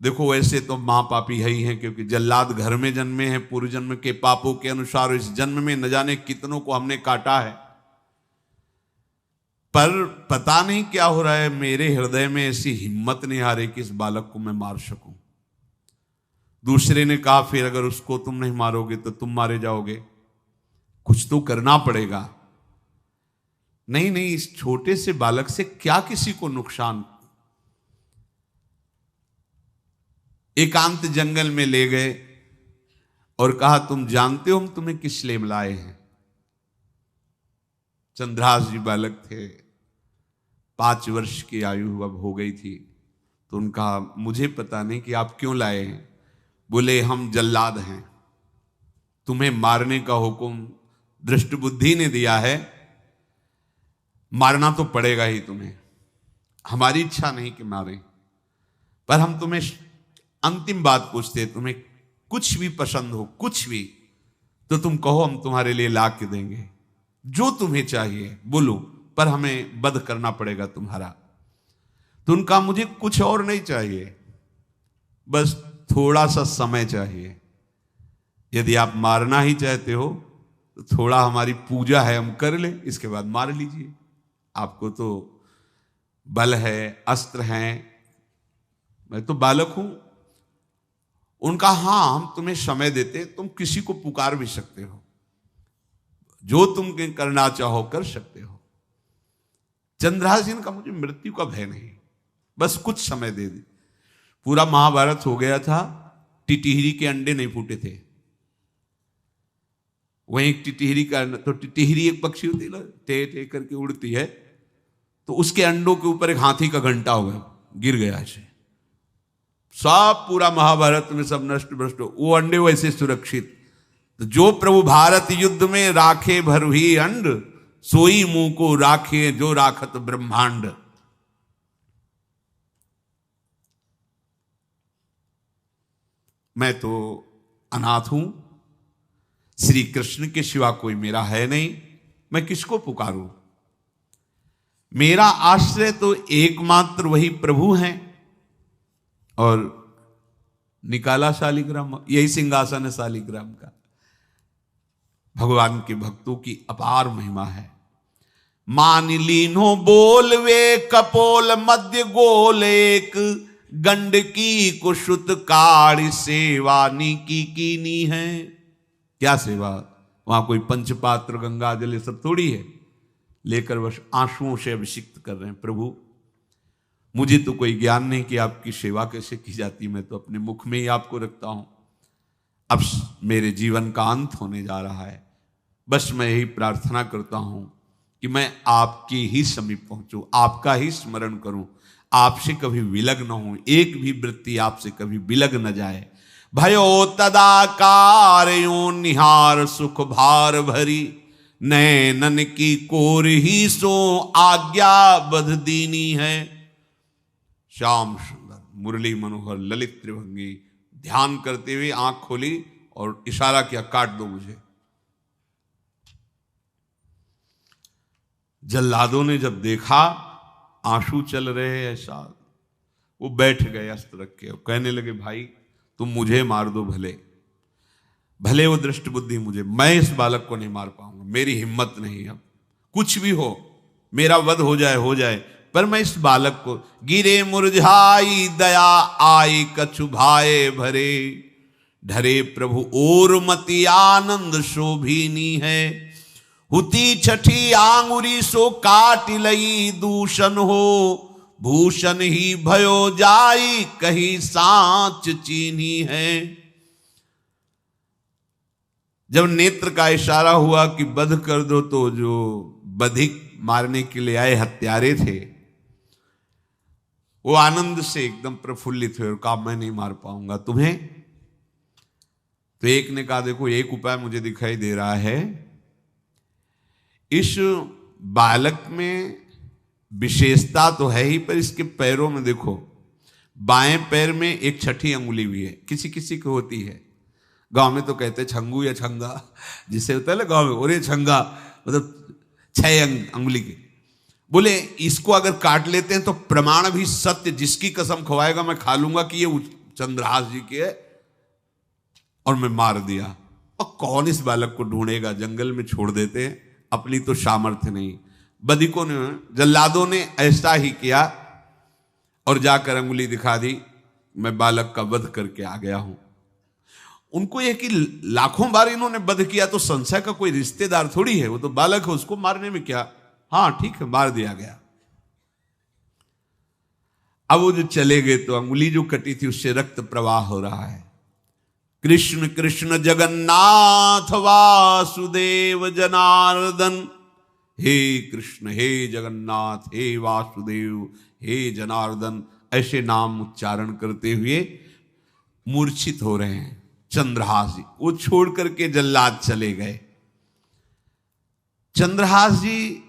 देखो वैसे तो मां पापी है ही है, क्योंकि जल्लाद घर में जन्मे हैं, पूर्व जन्म के पापों के अनुसार इस जन्म में न जाने कितनों को हमने काटा है। पर पता नहीं क्या हो रहा है, मेरे हृदय में ऐसी हिम्मत नहीं आ रही कि इस बालक को मैं मार सकूं। दूसरे ने कहा फिर अगर उसको तुम नहीं मारोगे तो तुम मारे जाओगे, कुछ तो करना पड़ेगा। नहीं नहीं, इस छोटे से बालक से क्या किसी को नुकसान। एकांत जंगल में ले गए और कहा तुम जानते हो हम तुम्हें किस लिए बुलाए हैं? चंद्रहास जी बालक थे, 5 वर्ष की आयु अब हो गई थी। तो उनका मुझे पता नहीं कि आप क्यों लाए हैं। बोले हम जल्लाद हैं, तुम्हें मारने का हुक्म दृष्ट बुद्धि ने दिया है, मारना तो पड़ेगा ही तुम्हें। हमारी इच्छा नहीं कि मारें, पर हम तुम्हें अंतिम बात पूछते, तुम्हें कुछ भी पसंद हो, कुछ भी, तो तुम कहो हम तुम्हारे लिए ला के देंगे, जो तुम्हें चाहिए बोलो, पर हमें वध करना पड़ेगा तुम्हारा। तो उनका मुझे कुछ और नहीं चाहिए, बस थोड़ा सा समय चाहिए। यदि आप मारना ही चाहते हो तो थोड़ा हमारी पूजा है हम कर ले, इसके बाद मार लीजिए। आपको तो बल है, अस्त्र हैं, मैं तो बालक हूं। उनका हाँ हम तुम्हें समय देते, तुम किसी को पुकार भी सकते हो, जो तुम करना चाहो कर सकते हो। चंद्रहास जी ने कहा मुझे मृत्यु का भय नहीं, बस कुछ समय दे दे। पूरा महाभारत हो गया था, टिटिहरी के अंडे नहीं फूटे थे। वहीं एक टिटिहरी का, तो टिटिहरी एक पक्षी होती है ना, टे टे करके उड़ती है, तो उसके अंडों के ऊपर एक हाथी का घंटा हो गया, गिर गया ऐसे, सब पूरा महाभारत में सब नष्ट भ्रष्ट, वो अंडे वैसे सुरक्षित। तो जो प्रभु भारत युद्ध में राखे भरही अंड, सोई मुंह को राखे जो राखत ब्रह्मांड। मैं तो अनाथ हूं, श्री कृष्ण के सिवा कोई मेरा है नहीं, मैं किसको पुकारूं? मेरा आश्रय तो एकमात्र वही प्रभु हैं। और निकाला शालिग्राम, यही सिंहासन है शालिग्राम का। भगवान के भक्तों की अपार महिमा है। मान लीनो बोल वे कपोल मध्य गोल, एक गंडकी कुशुत कारी सेवा नी कीनी है। क्या सेवा? वहां कोई पंचपात्र गंगा जल ये सब थोड़ी है, लेकर बस आंसुओं से अभिषिक्त कर रहे हैं। प्रभु मुझे तो कोई ज्ञान नहीं कि आपकी सेवा कैसे की जाती, मैं तो अपने मुख में ही आपको रखता हूं। अब मेरे जीवन का अंत होने जा रहा है, बस मैं यही प्रार्थना करता हूं कि मैं आपके ही समीप पहुंचूं, आपका ही स्मरण करूं, आपसे कभी विलग न हूं, एक भी वृत्ति आपसे कभी विलग न जाए। भयो तदाकार्यो निहार सुख भार भरी, नैनन की कोर ही सो आज्ञा बध दीनी है। श्याम सुंदर मुरली मनोहर ललित त्रिभंगी ध्यान करते हुए आंख खोली और इशारा किया, काट दो मुझे। जल्लादों ने जब देखा आंसू चल रहे ऐसा, वो बैठ गए अस्त्र रख के, कहने लगे भाई तुम मुझे मार दो, भले भले वो दृष्ट बुद्धि मुझे, मैं इस बालक को नहीं मार पाऊंगा, मेरी हिम्मत नहीं। अब कुछ भी हो, मेरा वध हो जाए, पर मैं इस बालक को, गिरे मुरझाई दया आई कछु भाए भरे, ढरे प्रभु और मति आनंद शोभिनी है। हुती छठी आंगुरी सो काट लई दूषण हो, भूषण ही भयो जाई कहीं सांच चीनी है। जब नेत्र का इशारा हुआ कि वध कर दो, तो जो बधिक मारने के लिए आए हत्यारे थे वो आनंद से एकदम प्रफुल्लित हुए और कहा मैं नहीं मार पाऊंगा तुम्हें। तो एक ने कहा देखो एक उपाय मुझे दिखाई दे रहा है, इस बालक में विशेषता तो है ही, पर इसके पैरों में देखो, बाएं पैर में एक छठी अंगुली भी है, किसी किसी को होती है। गांव में तो कहते हैं छंगू या छंगा, जिसे होता है ना गांव में, और ये छंगा मतलब 6 अंगुली के। बोले इसको अगर काट लेते हैं तो प्रमाण भी सत्य, जिसकी कसम खवाएगा मैं खा लूंगा कि ये चंद्रहास जी के है, और मैं मार दिया। और कौन इस बालक को ढूंढेगा, जंगल में छोड़ देते हैं, अपनी तो सामर्थ्य नहीं। बधिकों ने, जल्लादों ने ऐसा ही किया और जाकर अंगुली दिखा दी, मैं बालक का वध करके आ गया हूं। उनको यह कि लाखों बार इन्होंने वध किया तो संशय का कोई रिश्तेदार थोड़ी है, वो तो बालक है, उसको मारने में क्या। हाँ ठीक है, मार दिया गया। अब वो जो चले गए तो अंगुली जो कटी थी उससे रक्त प्रवाह हो रहा है। कृष्ण कृष्ण जगन्नाथ वासुदेव जनार्दन, हे कृष्ण हे जगन्नाथ हे वासुदेव हे जनार्दन, ऐसे नाम उच्चारण करते हुए मूर्छित हो रहे हैं चंद्रहास जी। वो छोड़ करके जल्लाद चले गए। चंद्रहास जी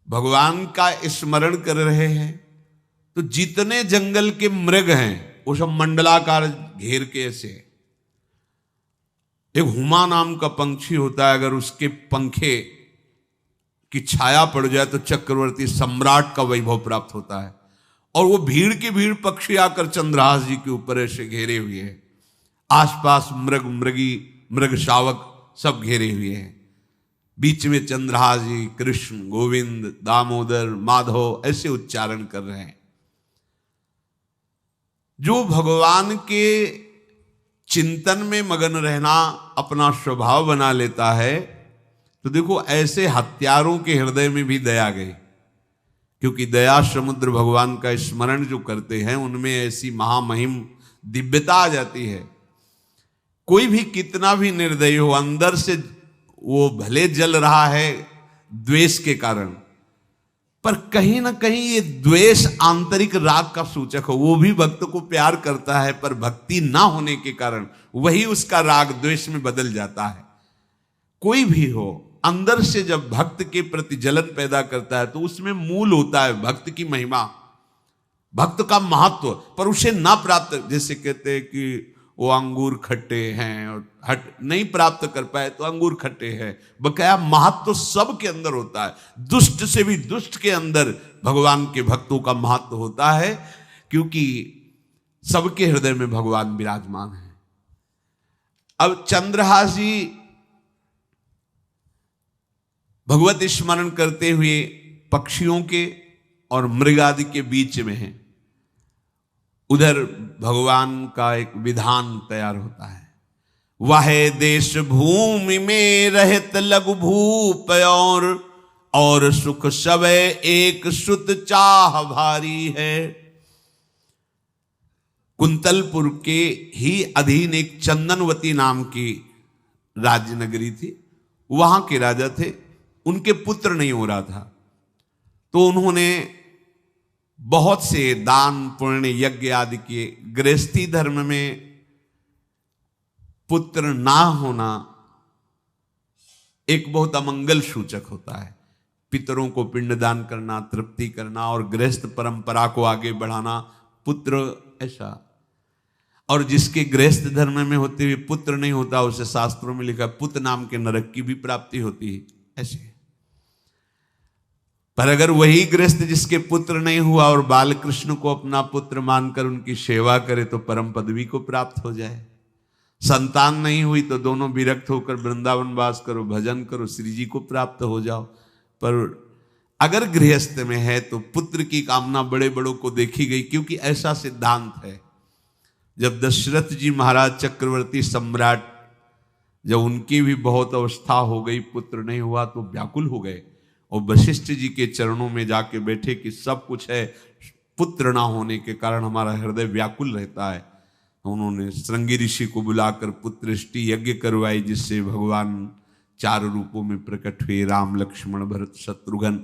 भगवान का स्मरण कर रहे हैं, तो जितने जंगल के मृग हैं वो सब मंडलाकार घेर के ऐसे। एक हुमा नाम का पंछी होता है, अगर उसके पंखे की छाया पड़ जाए तो चक्रवर्ती सम्राट का वैभव प्राप्त होता है। और वो भीड़ की भीड़ पक्षी आकर चंद्रहास जी के ऊपर ऐसे घेरे हुए हैं। आसपास मृग मृगी मृग शावक सब घेरे हुए हैं। बीच में चंद्रहास जी कृष्ण गोविंद दामोदर माधव ऐसे उच्चारण कर रहे हैं। जो भगवान के चिंतन में मगन रहना अपना स्वभाव बना लेता है, तो देखो ऐसे हत्यारों के हृदय में भी दया गई, क्योंकि दया समुद्र भगवान का स्मरण जो करते हैं उनमें ऐसी महामहिम दिव्यता आ जाती है। कोई भी कितना भी निर्दयी हो, अंदर से वो भले जल रहा है द्वेष के कारण, पर कहीं ना कहीं ये द्वेष आंतरिक राग का सूचक हो। वो भी भक्त को प्यार करता है, पर भक्ति ना होने के कारण वही उसका राग द्वेष में बदल जाता है। कोई भी हो, अंदर से जब भक्त के प्रति जलन पैदा करता है तो उसमें मूल होता है भक्त की महिमा, भक्त का महत्व, पर उसे ना प्राप्त, जैसे कहते हैं कि वो अंगूर खट्टे हैं और हट नहीं प्राप्त कर पाए तो अंगूर खट्टे हैं, बकाया महत्व तो सब के अंदर होता है। दुष्ट से भी दुष्ट के अंदर भगवान के भक्तों का महत्व होता है, क्योंकि सबके हृदय में भगवान विराजमान है। अब चंद्रहास जी भगवत स्मरण करते हुए पक्षियों के और मृग आदि के बीच में हैं। उधर भगवान का एक विधान तैयार होता है, वह देश भूमि में रहत लघु भूप और सुख सवै एक सुत चाह भारी है। कुंतलपुर के ही अधीन एक चंदनवती नाम की राज्य नगरी थी। वहां के राजा थे, उनके पुत्र नहीं हो रहा था, तो उन्होंने बहुत से दान पुण्य यज्ञ आदि किए। गृहस्थी धर्म में पुत्र ना होना एक बहुत अमंगल सूचक होता है। पितरों को पिंडदान करना, तृप्ति करना और गृहस्थ परंपरा को आगे बढ़ाना, पुत्र ऐसा। और जिसके गृहस्थ धर्म में होते हुए पुत्र नहीं होता, उसे शास्त्रों में लिखा पुत्र नाम के नरक की भी प्राप्ति होती है, ऐसे। पर अगर वही गृहस्थ जिसके पुत्र नहीं हुआ और बाल कृष्ण को अपना पुत्र मानकर उनकी सेवा करे तो परम पदवी को प्राप्त हो जाए। संतान नहीं हुई तो दोनों विरक्त होकर वृंदावन वास करो, भजन करो, श्री जी को प्राप्त हो जाओ। पर अगर गृहस्थ में है तो पुत्र की कामना बड़े बड़ों को देखी गई, क्योंकि ऐसा सिद्धांत है। जब दशरथ जी महाराज चक्रवर्ती सम्राट, जब उनकी भी बहुत अवस्था हो गई, पुत्र नहीं हुआ तो व्याकुल हो गए और वशिष्ठ जी के चरणों में जाके बैठे कि सब कुछ है, पुत्र ना होने के कारण हमारा हृदय व्याकुल रहता है। उन्होंने श्रृंगी ऋषि को बुलाकर पुत्रष्टि यज्ञ करवाई, जिससे भगवान 4 रूपों में प्रकट हुए, राम लक्ष्मण भरत शत्रुघ्न।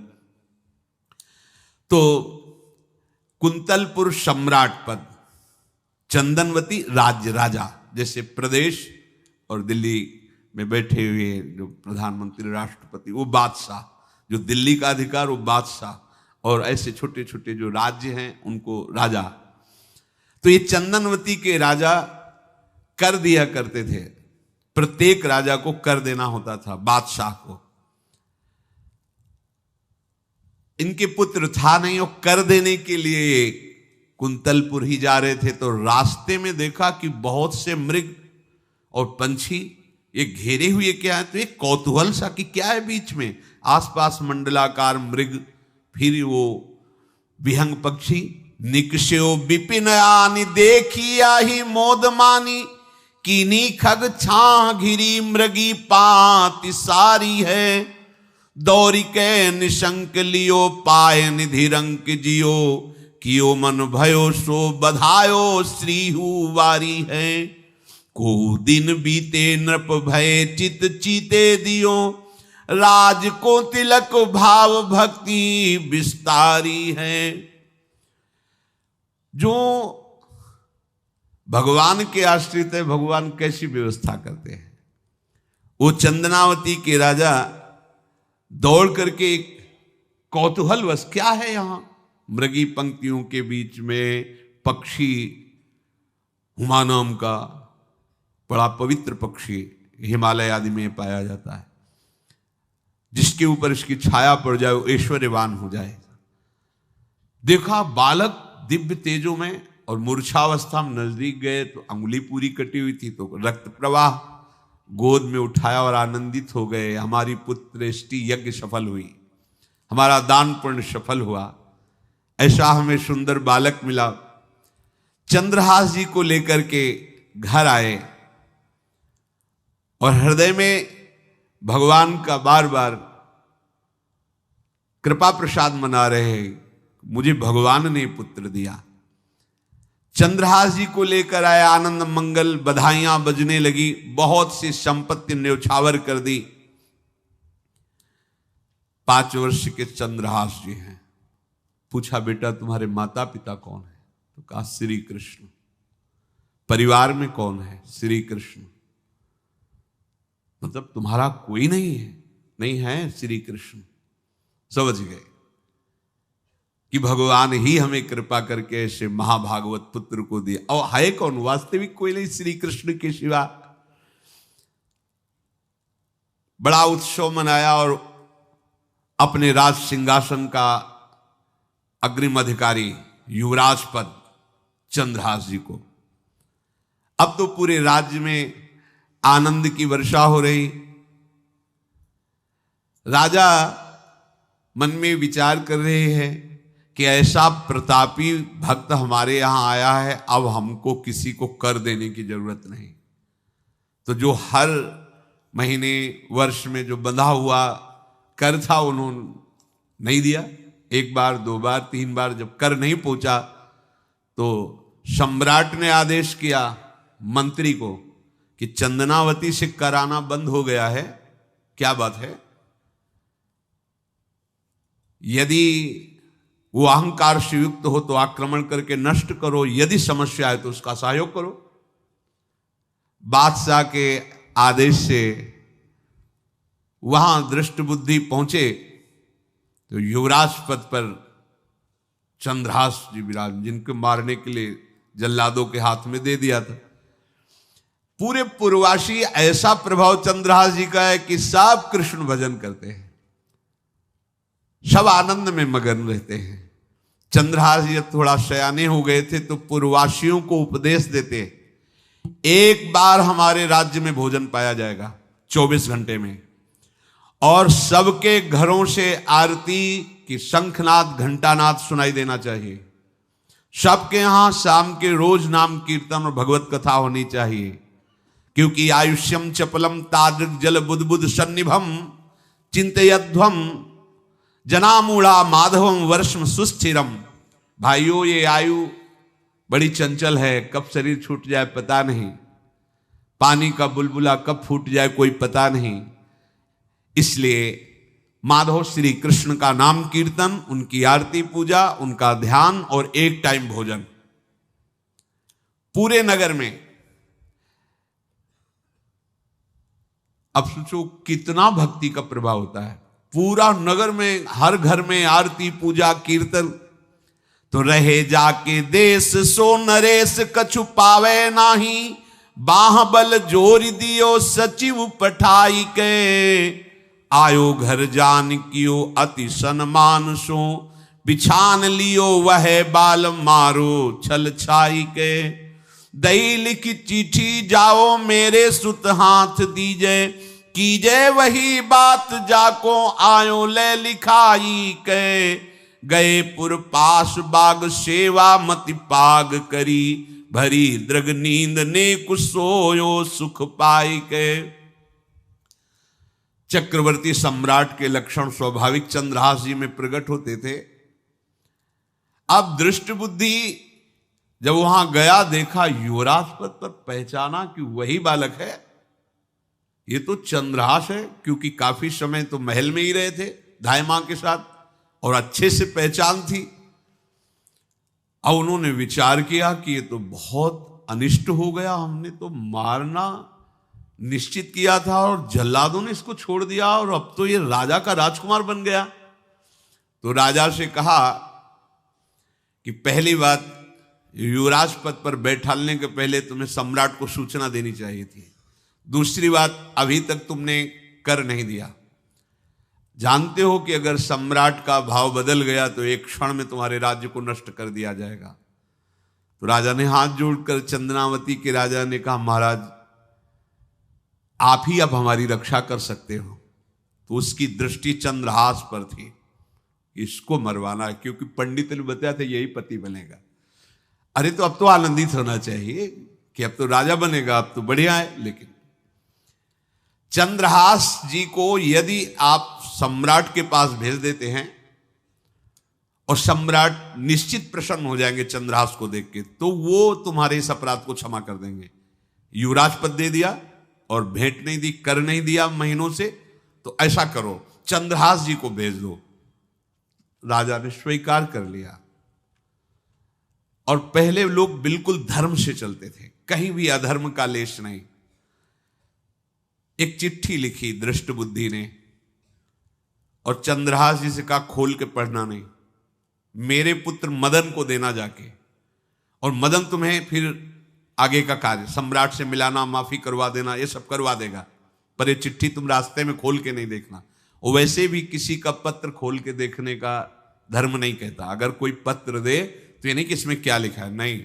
तो कुंतलपुर सम्राट पद, चंदनवती राज्य राजा, जैसे प्रदेश, और दिल्ली में बैठे हुए जो प्रधानमंत्री राष्ट्रपति वो बादशाह, जो दिल्ली का अधिकार वो बादशाह, और ऐसे छोटे छोटे जो राज्य हैं उनको राजा। तो ये चंदनवती के राजा कर दिया करते थे, प्रत्येक राजा को कर देना होता था, बादशाह को। इनके पुत्र था नहीं, और कर देने के लिए कुंतलपुर ही जा रहे थे तो रास्ते में देखा कि बहुत से मृग और पंछी ये घेरे हुए क्या है, तो एक कौतूहल सा कि क्या है बीच में। आसपास मंडलाकार मृग, फिर वो विहंग पक्षी। निकष्यो विपिन आनि देखी आही मोद मानी, कीनी खग छाह घिरी मृगी पाति सारी है। दौरी के निशंक लियो पाय निधि रंक जियो, कियो मन भयो सो बधायो श्रीहु वारी है। को दिन बीते नृप भय चित चीते दियो, राज को तिलक भाव भक्ति विस्तारी है। जो भगवान के आश्रित है, भगवान कैसी व्यवस्था करते हैं। वो चंदनावती के राजा दौड़ करके एक कौतूहलवश, क्या है यहां, मृगी पंक्तियों के बीच में पक्षी, हुमा नाम का बड़ा पवित्र पक्षी हिमालय आदि में पाया जाता है, जिसके ऊपर इसकी छाया पड़ जाए वो ऐश्वर्यवान हो जाए। देखा बालक दिव्य तेजों में, और मूर्छावस्था में नजदीक गए तो अंगुली पूरी कटी हुई थी, तो रक्त प्रवाह, गोद में उठाया और आनंदित हो गए। हमारी पुत्रेष्टि यज्ञ सफल हुई, हमारा दान पुण्य सफल हुआ, ऐसा हमें सुंदर बालक मिला। चंद्रहास जी को लेकर के घर आए और हृदय में भगवान का बार बार कृपा प्रसाद मना रहे हैं, मुझे भगवान ने पुत्र दिया। चंद्रहास जी को लेकर आए, आनंद मंगल, बधाइयां बजने लगी, बहुत सी संपत्ति न्यौछावर कर दी। 5 वर्ष के चंद्रहास जी हैं। पूछा, बेटा तुम्हारे माता पिता कौन है? तो कहा श्री कृष्ण। परिवार में कौन है? श्री कृष्ण। मतलब तुम्हारा कोई नहीं है? नहीं है, श्री कृष्ण। समझ गए कि भगवान ही हमें कृपा करके ऐसे महाभागवत पुत्र को दिया। और है कौन? वास्तविक कोई नहीं श्री कृष्ण के सिवा। बड़ा उत्सव मनाया और अपने राज सिंहासन का अग्रिम अधिकारी युवराज पद चंद्रहास जी को। अब तो पूरे राज्य में आनंद की वर्षा हो रही। राजा मन में विचार कर रहे हैं कि ऐसा प्रतापी भक्त हमारे यहां आया है, अब हमको किसी को कर देने की जरूरत नहीं। तो जो हर महीने वर्ष में जो बंधा हुआ कर था उन्होंने नहीं दिया। 1 बार 2 बार 3 बार जब कर नहीं पहुंचा तो सम्राट ने आदेश किया मंत्री को कि चंदनावती से कराना बंद हो गया है। क्या बात है? यदि वो अहंकार से युक्त हो तो आक्रमण करके नष्ट करो, यदि समस्या है तो उसका सहयोग करो। बादशाह के आदेश से वहां दृष्ट बुद्धि पहुंचे तो युवराज पद पर चंद्रहास जी विराज, जिनको मारने के लिए जल्लादों के हाथ में दे दिया था। पूरे पूर्वासी ऐसा प्रभाव चंद्रहास जी का है कि सब कृष्ण भजन करते हैं, सब आनंद में मगन रहते हैं। चंद्रहास जी थोड़ा सयाने हो गए थे तो पूर्ववासियों को उपदेश देते, 1 बार हमारे राज्य में भोजन पाया जाएगा 24 घंटे में, और सबके घरों से आरती की शंखनाद घंटानाद सुनाई देना चाहिए। सबके यहां शाम के रोज नाम कीर्तन और भगवत कथा होनी चाहिए, क्योंकि आयुष्यम चपलम तादृक जल बुद्बुद सन्निभम चिंतयध्वम जनामूढ़ा माधवम वर्षम सुस्थिरम। भाइयों, ये आयु बड़ी चंचल है, कब शरीर छूट जाए पता नहीं, पानी का बुलबुला कब फूट जाए कोई पता नहीं। इसलिए माधव श्री कृष्ण का नाम कीर्तन, उनकी आरती पूजा, उनका ध्यान और 1 टाइम भोजन पूरे नगर में। अब सोचो कितना भक्ति का प्रभाव होता है। पूरा नगर में, हर घर में आरती पूजा कीर्तन। तो रहे जाके देश सो नरेश कछु पावे नाही, बाह बल जोर दियो सचिव पठाई के, आयो घर जान कियो अति सन्मान सो, बिछान लियो वह बाल मारो छल छाई के, दई लिखी चिट्ठी जाओ मेरे सुत हाथ दीजे, कीजे वही बात जाको आयो ले लिखाई के, गए पुर पास बाग सेवा मति पाग करी, भरी दृग नींद ने कुसोयो सुख पाई के। चक्रवर्ती सम्राट के लक्षण स्वाभाविक चंद्रहास जी में प्रकट होते थे। अब दृष्ट बुद्धि जब वहां गया, देखा युवराज पद पर, पहचाना कि वही बालक है, ये तो चंद्रहास है, क्योंकि काफी समय तो महल में ही रहे थे धाय मां के साथ और अच्छे से पहचान थी। अब उन्होंने विचार किया कि ये तो बहुत अनिष्ट हो गया, हमने तो मारना निश्चित किया था और जल्लादों ने इसको छोड़ दिया और अब तो ये राजा का राजकुमार बन गया। तो राजा से कहा कि पहली बात, युवराज पद पर बैठालने के पहले तुम्हें सम्राट को सूचना देनी चाहिए थी। दूसरी बात, अभी तक तुमने कर नहीं दिया। जानते हो कि अगर सम्राट का भाव बदल गया तो 1 क्षण में तुम्हारे राज्य को नष्ट कर दिया जाएगा। तो राजा ने हाथ जोड़कर, चंदनावती के राजा ने कहा, महाराज आप ही अब हमारी रक्षा कर सकते हो। तो उसकी दृष्टि चंद्रहास पर थी, इसको मरवाना है, क्योंकि पंडित ने बताया था यही पति बनेगा। अरे तो अब तो आनंदित होना चाहिए कि अब तो राजा बनेगा, अब तो बढ़िया है। लेकिन चंद्रहास जी को यदि आप सम्राट के पास भेज देते हैं और सम्राट निश्चित प्रसन्न हो जाएंगे चंद्रहास को देख के, तो वो तुम्हारे इस अपराध को क्षमा कर देंगे। युवराज पद दे दिया और भेंट नहीं दी, कर नहीं दिया महीनों से, तो ऐसा करो चंद्रहास जी को भेज दो। राजा ने स्वीकार कर लिया। और पहले लोग बिल्कुल धर्म से चलते थे, कहीं भी अधर्म का लेश नहीं। एक चिट्ठी लिखी दृष्ट बुद्धि ने और चंद्रहास जी से कहा खोल के पढ़ना नहीं, मेरे पुत्र मदन को देना जाके, और मदन तुम्हें फिर आगे का कार्य सम्राट से मिलाना, माफी करवा देना, ये सब करवा देगा, पर ये चिट्ठी तुम रास्ते में खोल के नहीं देखना। और वैसे भी किसी का पत्र खोल के देखने का धर्म नहीं कहता। अगर कोई पत्र दे तो ये नहीं कि इसमें क्या लिखा है, नहीं,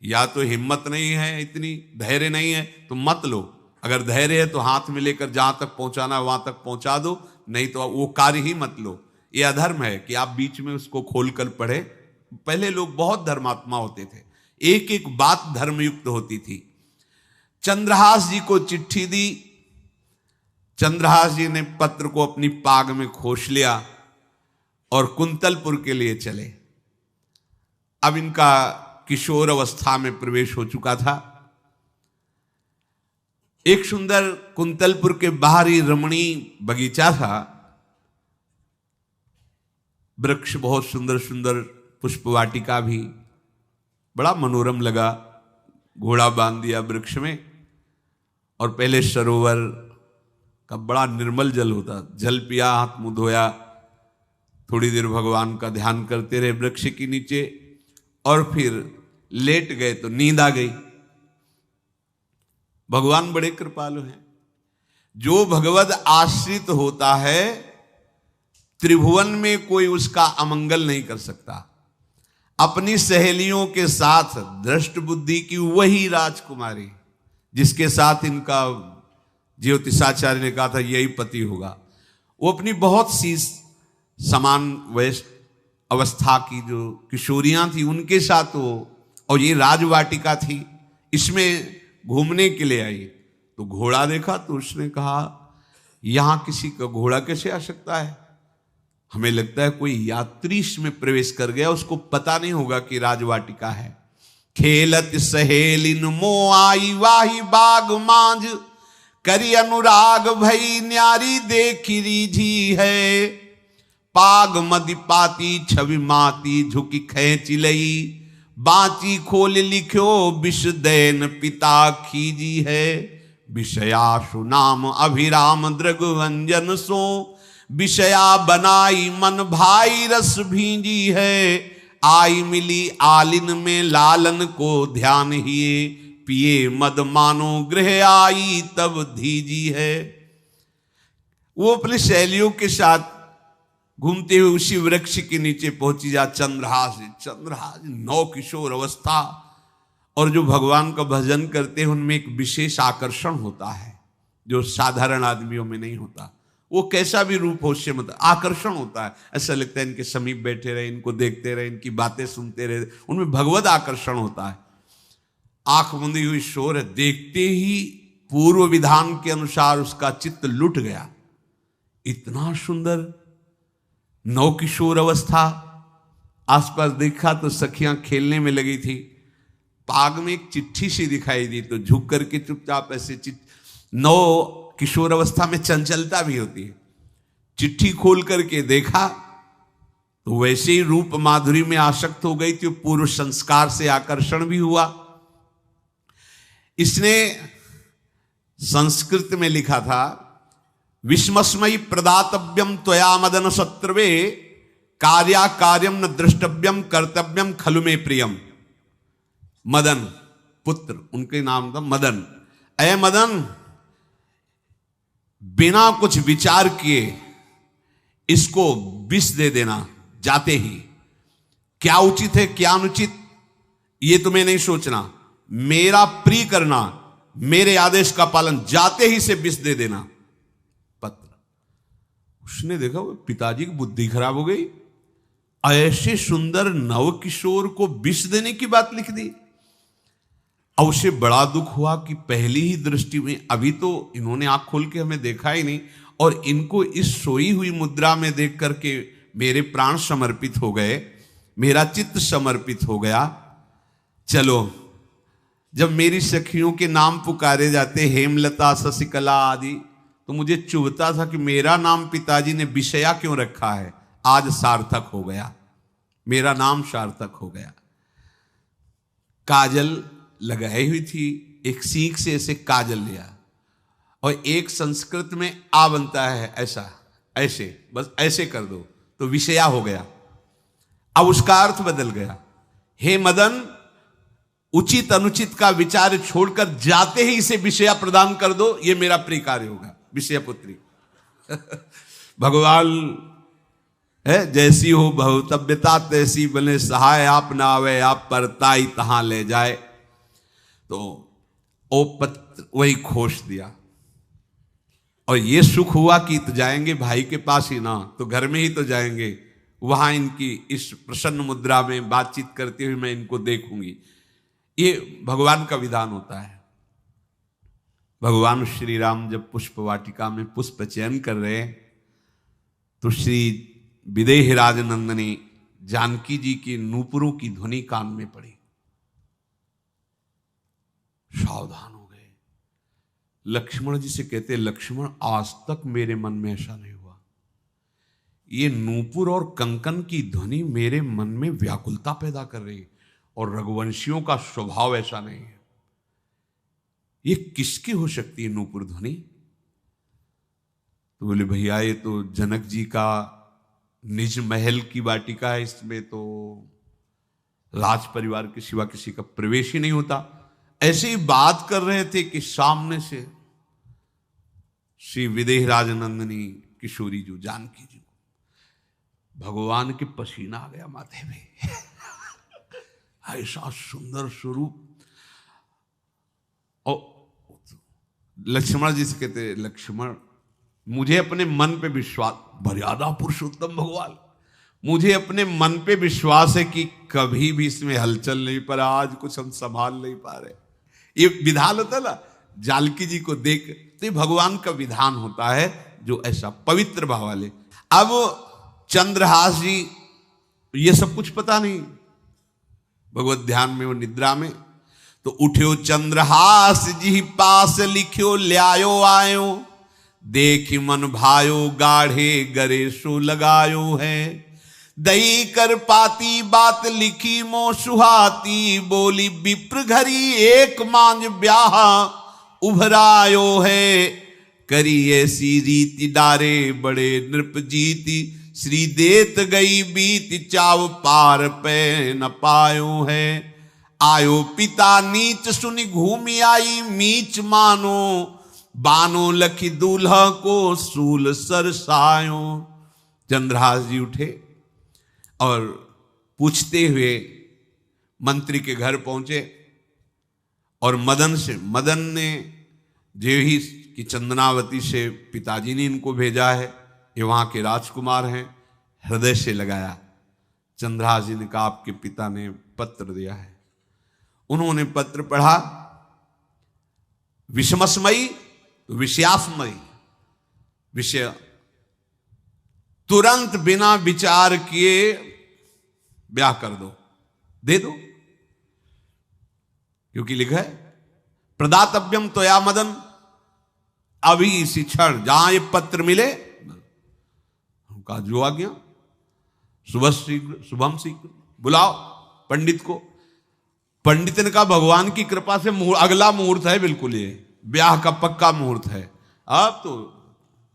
या तो हिम्मत नहीं है, इतनी धैर्य नहीं है तो मत लो। अगर धैर्य है तो हाथ में लेकर जहां तक पहुंचाना वहां तक पहुंचा दो, नहीं तो वो कार्य ही मत लो। ये अधर्म है कि आप बीच में उसको खोलकर पढ़े। पहले लोग बहुत धर्मात्मा होते थे, एक एक बात धर्मयुक्त होती थी। चंद्रहास जी को चिट्ठी दी, चंद्रहास जी ने पत्र को अपनी पाग में खोस लिया और कुंतलपुर के लिए चले। अब इनका किशोर अवस्था में प्रवेश हो चुका था। एक सुंदर कुंतलपुर के बाहरी रमणीय बगीचा था, वृक्ष बहुत सुंदर सुंदर, पुष्प वाटिका भी, बड़ा मनोरम लगा। घोड़ा बांध दिया वृक्ष में और पहले सरोवर का बड़ा निर्मल जल होता, जल पिया, हाथ मुंह धोया, थोड़ी देर भगवान का ध्यान करते रहे वृक्ष के नीचे और फिर लेट गए तो नींद आ गई। भगवान बड़े कृपालु हैं। जो भगवद आश्रित होता है त्रिभुवन में कोई उसका अमंगल नहीं कर सकता। अपनी सहेलियों के साथ दृष्ट बुद्धि की वही राजकुमारी जिसके साथ इनका ज्योतिषाचार्य ने कहा था यही पति होगा, वो अपनी बहुत सी समान वयस्क अवस्था की जो किशोरियां थी उनके साथ वो, और ये राजवाटिका थी, इसमें घूमने के लिए आई। तो घोड़ा देखा तो उसने कहा यहां किसी का घोड़ा कैसे आ सकता है, हमें लगता है कोई यात्री इसमें प्रवेश कर गया, उसको पता नहीं होगा कि राजवाटिका है। खेलत सहेलिन मो आई वाही बाग मांझ, करी अनुराग भई न्यारी देखी रीझी है। पाग मदि पाती छवि माती झुकी खेच लई, बाची खोल लिख्यो विष दैन पिता खीजी है। विषयाशु नाम अभिराम दृगवंजन सो, विषया बनाई मन भाई रस भींजी है। आई मिली आलिन में लालन को ध्यान हिए, पिए मद मानो गृह आई तब धीजी है। वो अपने सहेलियों के साथ घूमते हुए उसी वृक्ष के नीचे पहुंची जा। चंद्रहास नौ किशोर अवस्था, और जो भगवान का भजन करते हैं उनमें एक विशेष आकर्षण होता है जो साधारण आदमियों में नहीं होता। वो कैसा भी रूप हो उससे मतलब आकर्षण होता है, ऐसा लगता है इनके समीप बैठे रहे, इनको देखते रहे, इनकी बातें सुनते रहे, उनमें भगवत आकर्षण होता है। आंख मुंदी हुई शोर है, देखते ही पूर्व विधान के अनुसार उसका चित्त लुट गया। इतना सुंदर नौ किशोर अवस्था, आसपास देखा तो सखियां खेलने में लगी थी। पाग में एक चिट्ठी सी दिखाई दी तो झुक करके चुपचाप ऐसे नौ किशोर अवस्था में चंचलता भी होती है, चिट्ठी खोल करके देखा तो वैसे ही रूप माधुरी में आसक्त हो गई थी। पूर्व संस्कार से आकर्षण भी हुआ। इसने संस्कृत में लिखा था विस्मस्मयी प्रदातव्यम त्वया मदन शत्रुवे, कार्या कार्यम न दृष्टव्यम कर्तव्यम खलु में प्रियम। मदन पुत्र, उनके नाम था मदन। अय मदन, बिना कुछ विचार किए इसको विष दे देना जाते ही। क्या उचित है क्या अनुचित ये तुम्हें नहीं सोचना, मेरा प्रिय करना, मेरे आदेश का पालन, जाते ही से विष दे देना। पत्र उसने देखा वो पिताजी की बुद्धि खराब हो गई, ऐसे सुंदर नव किशोर को विष देने की बात लिख दी। अब उसे बड़ा दुख हुआ कि पहली ही दृष्टि में, अभी तो इन्होंने आंख खोल के हमें देखा ही नहीं, और इनको इस सोई हुई मुद्रा में देख करके मेरे प्राण समर्पित हो गए, मेरा चित्त समर्पित हो गया। चलो, जब मेरी सखियों के नाम पुकारे जाते, हेमलता, शशिकला आदि, तो मुझे चुभता था कि मेरा नाम पिताजी ने विषया क्यों रखा है। आज सार्थक हो गया, मेरा नाम सार्थक हो गया। काजल लगाई हुई थी, एक सीख से ऐसे काजल लिया, और एक संस्कृत में आ बनता है ऐसा, ऐसे, बस ऐसे कर दो तो विषया हो गया। अब उसका अर्थ बदल गया। हे मदन, उचित अनुचित का विचार छोड़कर जाते ही इसे विषया प्रदान कर दो, ये मेरा प्रिय कार्य होगा। विषय पुत्री भगवान है, जैसी हो भवतव्यता तैसी बने सहाय, आप ना आवे आप परताई तहां ले जाए। तो ओ पत्र वही खोस दिया, और ये सुख हुआ कि तो जाएंगे भाई के पास ही ना, तो घर में ही तो जाएंगे, वहां इनकी इस प्रसन्न मुद्रा में बातचीत करते हुए मैं इनको देखूंगी। ये भगवान का विधान होता है। भगवान श्री राम जब पुष्प वाटिका में पुष्प चयन कर रहे, तो श्री विदेह राजनंदनी जानकी जी की नूपुरों की ध्वनि कान में पड़ी। सावधान हो गए। लक्ष्मण जी से कहते, लक्ष्मण, आज तक मेरे मन में ऐसा नहीं हुआ, ये नूपुर और कंकन की ध्वनि मेरे मन में व्याकुलता पैदा कर रही, और रघुवंशियों का स्वभाव ऐसा नहीं है। ये किसकी हो सकती है नूपुर ध्वनि? तो बोले, भैया ये तो जनक जी का निज महल की वाटिका है, इसमें तो राज परिवार के सिवा किसी का प्रवेश ही नहीं होता। ऐसे ही बात कर रहे थे कि सामने से श्री विदेह राजनंदनी किशोरी जी जानकी जी को भगवान के पसीना आ गया माथे में ऐसा सुंदर स्वरूप। और लक्ष्मण जी से कहते, लक्ष्मण, मुझे अपने मन पे विश्वास, मर्यादा पुरुषोत्तम भगवान, मुझे अपने मन पे विश्वास है कि कभी भी इसमें हलचल नहीं, पर आज कुछ हम संभाल नहीं पा रहे। ये विधान होता है ना, जानकी जी को देख, तो ये भगवान का विधान होता है जो ऐसा पवित्र भाव वाले। अब चंद्रहास जी, ये सब कुछ पता नहीं, भगवत ध्यान में वो निद्रा में, तो उठ्यो चंद्रहास जी पास लिख्यो ल्यायो आयो, देख मन भायो गाढ़े गरे सो लगायो है, दही कर पाती बात लिखी मो सुहाती, बोली विप्र घरी एक मांझ ब्याह उभरायो है, करी ऐसी रीति डारे बड़े नृप जीती, श्री देत गई बीत चाव पार पे न पायो है, आयो पिता नीच सुनि घूमी आई मीच मानो, बानो लखी दूल्हा को सूल सरसायो। चंद्रहास जी उठे और पूछते हुए मंत्री के घर पहुंचे, और मदन ने जो ही कि चंदनावती से पिताजी ने इनको भेजा है, ये वहां के राजकुमार हैं, हृदय से लगाया। चंद्रहास जी ने कहा, आपके पिता ने पत्र दिया है। उन्होंने पत्र पढ़ा, विषमस्मयी तो विषयास्मयी, विषय तुरंत बिना विचार किए ब्याह कर दो, दे दो, क्योंकि लिखा है प्रदातव्यम त्वया मदन, अभी इसी क्षण जहां ये पत्र मिले, कहा जो आ गया, सुबह शीघ्र शुभम शीघ्र, बुलाओ पंडित को। पंडित ने कहा, भगवान की कृपा से अगला मुहूर्त है, बिल्कुल ये ब्याह का पक्का मुहूर्त है। अब तो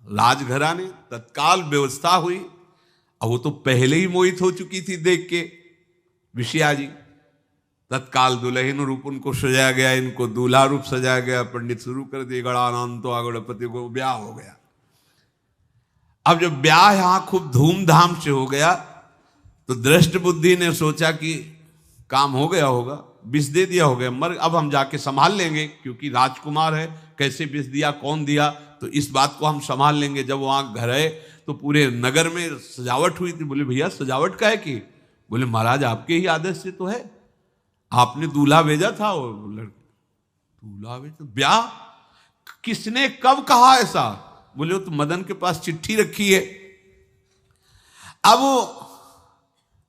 राजघराने तत्काल व्यवस्था हुई, और वो तो पहले ही मोहित हो चुकी थी देख के विषया जी। तत्काल दुल्हन रूप उनको सजाया गया, इनको दूल्हा रूप सजाया गया, पंडित शुरू कर दिए, गणानंतो आगणपति को ब्याह हो गया। अब जब ब्याह यहां खूब धूमधाम से हो गया, तो दृष्ट बुद्धि ने सोचा कि काम हो गया होगा, विष दे दिया होगा, मर अब हम जाके संभाल लेंगे, क्योंकि राजकुमार है, कैसे विष दिया, कौन दिया, तो इस बात को हम संभाल लेंगे। जब वहां घर है तो पूरे नगर में सजावट हुई थी। बोले, भैया सजावट का है कि? बोले, महाराज आपके ही आदेश से तो है, आपने दूल्हा भेजा था, और दूल्हा भी तो ब्याह, किसने कब कहा ऐसा? बोले वो तो मदन के पास चिट्ठी रखी है। अब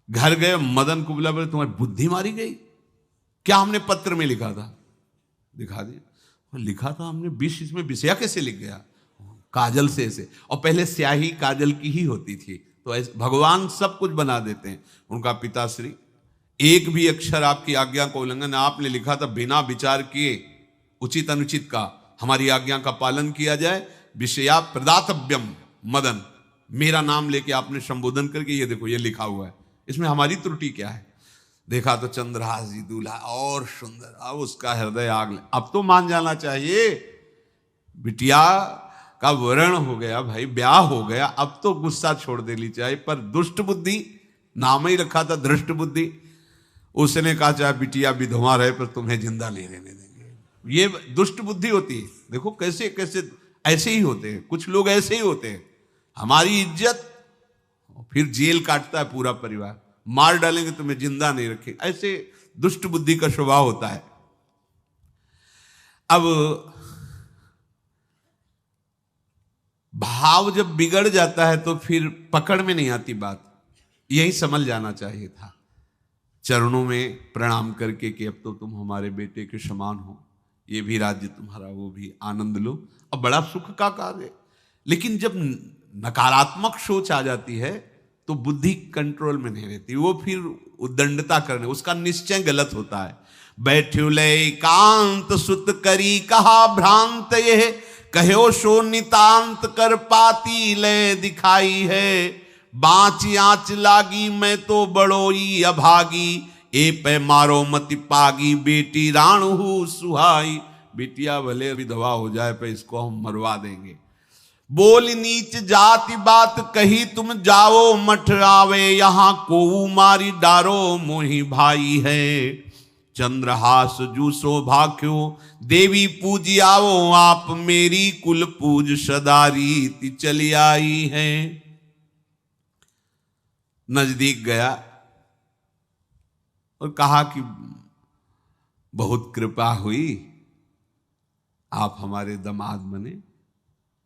घर गए, मदन को बोला, बोले तुम्हारी बुद्धि मारी गई क्या? हमने पत्र में लिखा था। दिखा दिया, लिखा था हमने 20, इसमें विषया कैसे लिख गया? काजल से ऐसे, और पहले स्याही काजल की ही होती थी, तो ऐसे भगवान सब कुछ बना देते हैं। उनका पिताश्री, एक भी अक्षर आपकी आज्ञा का उल्लंघन, आपने लिखा था बिना विचार किए उचित अनुचित का हमारी आज्ञा का पालन किया जाए। विषया प्रदातव्यम मदन, मेरा नाम लेके आपने संबोधन करके, ये देखो ये लिखा हुआ है, इसमें हमारी त्रुटि क्या है? देखा तो चंद्रहास जी दूल्हा और सुंदर, अब उसका हृदय आग ले। अब तो मान जाना चाहिए, बिटिया का वरण हो गया भाई, ब्याह हो गया, अब तो गुस्सा छोड़ देनी चाहिए। पर दुष्ट बुद्धि, नाम ही रखा था दृष्ट बुद्धि, उसने कहा चाहे बिटिया विधवा रहे पर तुम्हें जिंदा नहीं रहने देंगे। ये दुष्ट बुद्धि होती है। देखो कैसे कैसे ऐसे ही होते हैं, कुछ लोग ऐसे ही होते हैं, हमारी इज्जत, फिर जेल काटता है पूरा परिवार, मार डालेंगे तुम्हें जिंदा नहीं रखेंगे, ऐसे दुष्ट बुद्धि का स्वभाव होता है। अब भाव जब बिगड़ जाता है तो फिर पकड़ में नहीं आती बात, यही समझ जाना चाहिए था। चरणों में प्रणाम करके कि अब तो तुम हमारे बेटे के समान हो, ये भी राज्य तुम्हारा, वो भी आनंद लो, अब बड़ा सुख का कार्य है। लेकिन जब नकारात्मक सोच आ जाती है तो बुद्धि कंट्रोल में नहीं रहती, वो फिर उद्दंडता करने, उसका निश्चय गलत होता है। बैठ्यो ले कांत सुत करी कहा भ्रांत, ये कहो सो नितांत कर पाती ले दिखाई है। बाँच आँच लागी मैं तो बड़ोई अभागी, ए पे मारो मति पागी, बेटी राणु सुहाई। बेटिया भले विधवा हो जाए पर इसको हम मरवा देंगे। बोल नीच जाति बात कही तुम जाओ मठ आवे, यहां को मारी डारो मोही भाई है। चंद्रहास जू सौभाग्यो देवी पूजी आओ, आप मेरी कुल पूज सदारी ती चली आई है। नजदीक गया और कहा कि बहुत कृपा हुई, आप हमारे दामाद बने,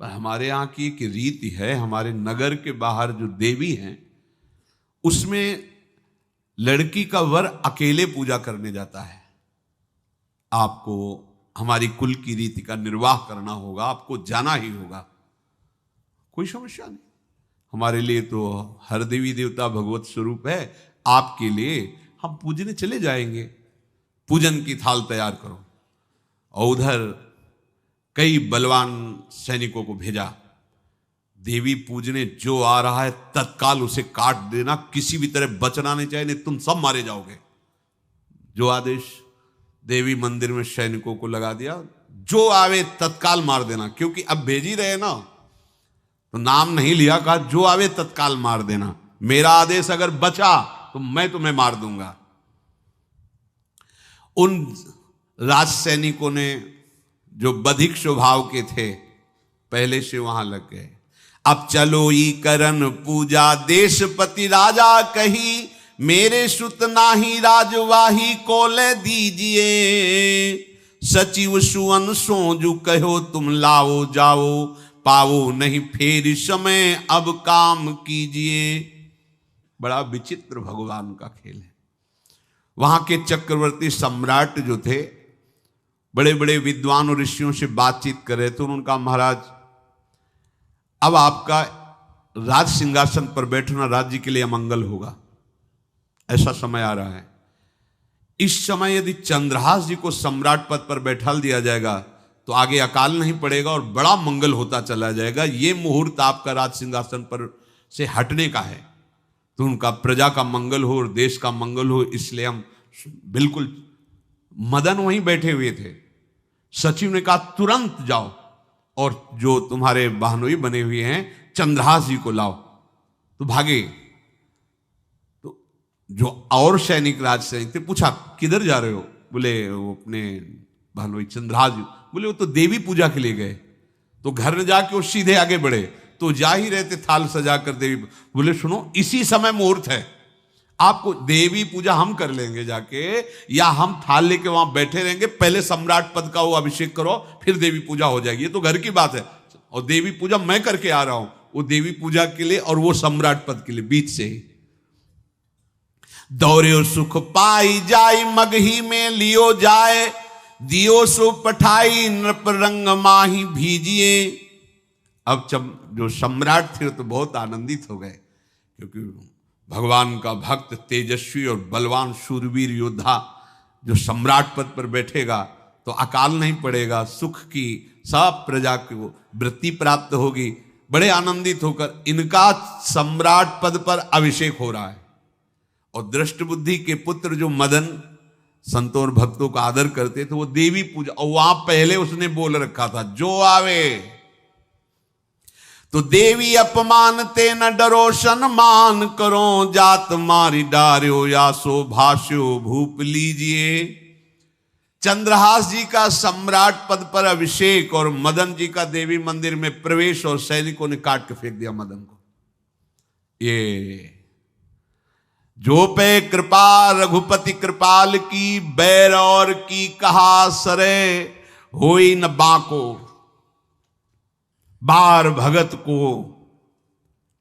पर हमारे यहाँ की एक रीति है, हमारे नगर के बाहर जो देवी हैं उसमें लड़की का वर अकेले पूजा करने जाता है। आपको हमारी कुल की रीति का निर्वाह करना होगा, आपको जाना ही होगा। कोई समस्या नहीं, हमारे लिए तो हर देवी देवता भगवत स्वरूप है, आपके लिए हम पूजने चले जाएंगे, पूजन की थाल तैयार करो। और उधर कई बलवान सैनिकों को भेजा, देवी पूजने जो आ रहा है तत्काल उसे काट देना, किसी भी तरह बचना नहीं चाहिए, नहीं तुम सब मारे जाओगे। जो आदेश देवी मंदिर में सैनिकों को लगा दिया, जो आवे तत्काल मार देना, क्योंकि अब भेज ही रहे ना, तो नाम नहीं लिया, कहा जो आवे तत्काल मार देना, मेरा आदेश अगर बचा तो मैं तुम्हें मार दूंगा। उन राज सैनिकों ने जो बधिक स्वभाव के थे पहले से वहां लग गए। अब चलो ई करन पूजा देशपति राजा कही, मेरे सुत नाही राजवाही को ले दीजिए। सचिव सुवन सोजू कहो तुम लाओ जाओ, पाओ नहीं फेर समय अब काम कीजिए। बड़ा विचित्र भगवान का खेल है। वहां के चक्रवर्ती सम्राट जो थे बड़े बड़े विद्वान और ऋषियों से बातचीत कर रहे थे। उनका महाराज अब आपका राज सिंहासन पर बैठना राज्य के लिए अमंगल होगा, ऐसा समय आ रहा है। इस समय यदि चंद्रहास जी को सम्राट पद पर बैठा दिया जाएगा तो आगे अकाल नहीं पड़ेगा और बड़ा मंगल होता चला जाएगा। ये मुहूर्त आपका राज सिंहासन पर से हटने का है, तो उनका प्रजा का मंगल हो और देश का मंगल हो, इसलिए हम बिल्कुल। मदन वहीं बैठे हुए थे। सचिव ने कहा तुरंत जाओ और जो तुम्हारे बहनोई बने हुए हैं चंद्रहास जी को लाओ। तो भागे। तो जो और सैनिक राज सैनिक थे पूछा किधर जा रहे हो? बोले वो अपने बहनोई चंद्रहास जी। बोले वो तो देवी पूजा के लिए गए। तो घर में जाके वो सीधे आगे बढ़े तो जा ही रहे थे थाल सजाकर देवी। बोले सुनो इसी समय मुहूर्त है, आपको देवी पूजा हम कर लेंगे जाके, या हम थाल लेके वहां बैठे रहेंगे, पहले सम्राट पद का वो अभिषेक करो, फिर देवी पूजा हो जाएगी, ये तो घर की बात है। और देवी पूजा मैं करके आ रहा हूं, वो देवी पूजा के लिए और वो सम्राट पद के लिए, बीच से ही दौड़े सुख पाई जाई, मगही में लियो जाए, दियो सो पठाई, नृप रंग माही भीजिए। अब जो सम्राट थे तो बहुत आनंदित हो गए, क्योंकि भगवान का भक्त तेजस्वी और बलवान शूरवीर योद्धा जो सम्राट पद पर बैठेगा तो अकाल नहीं पड़ेगा, सुख की सब प्रजा को वृत्ति प्राप्त होगी। बड़े आनंदित होकर इनका सम्राट पद पर अभिषेक हो रहा है। और दृष्ट बुद्धि के पुत्र जो मदन संतों और भक्तों का आदर करते थे, वो देवी पूजा, और वहां पहले उसने बोल रखा था जो आवे तो देवी अपमान ते न डरो, सम्मान करो, जात मारी डार्यो या सो भाष्यो भूप लीजिए। चंद्रहास जी का सम्राट पद पर अभिषेक और मदन जी का देवी मंदिर में प्रवेश, और सैनिकों ने काट के फेंक दिया मदन को। ये जो पे कृपा रघुपति कृपाल की, बैर और की कहा सरे, होई न बाको, बार भगत को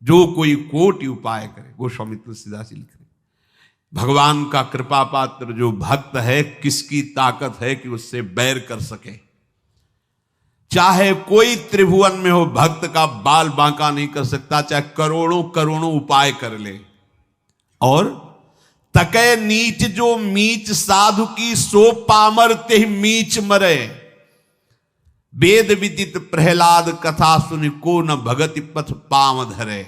जो कोई कोटि उपाय करे। गोस्वामी तुलसीदास जी लिख रहे, भगवान का कृपा पात्र जो भक्त है, किसकी ताकत है कि उससे बैर कर सके। चाहे कोई त्रिभुवन में हो, भक्त का बाल बांका नहीं कर सकता, चाहे करोड़ों करोड़ों उपाय कर ले। और तके नीच जो मीच साधु की, सो पामर ते मीच मरे, वेद विदित प्रहलाद कथा सुनि, को न भगति पथ पाम धरे।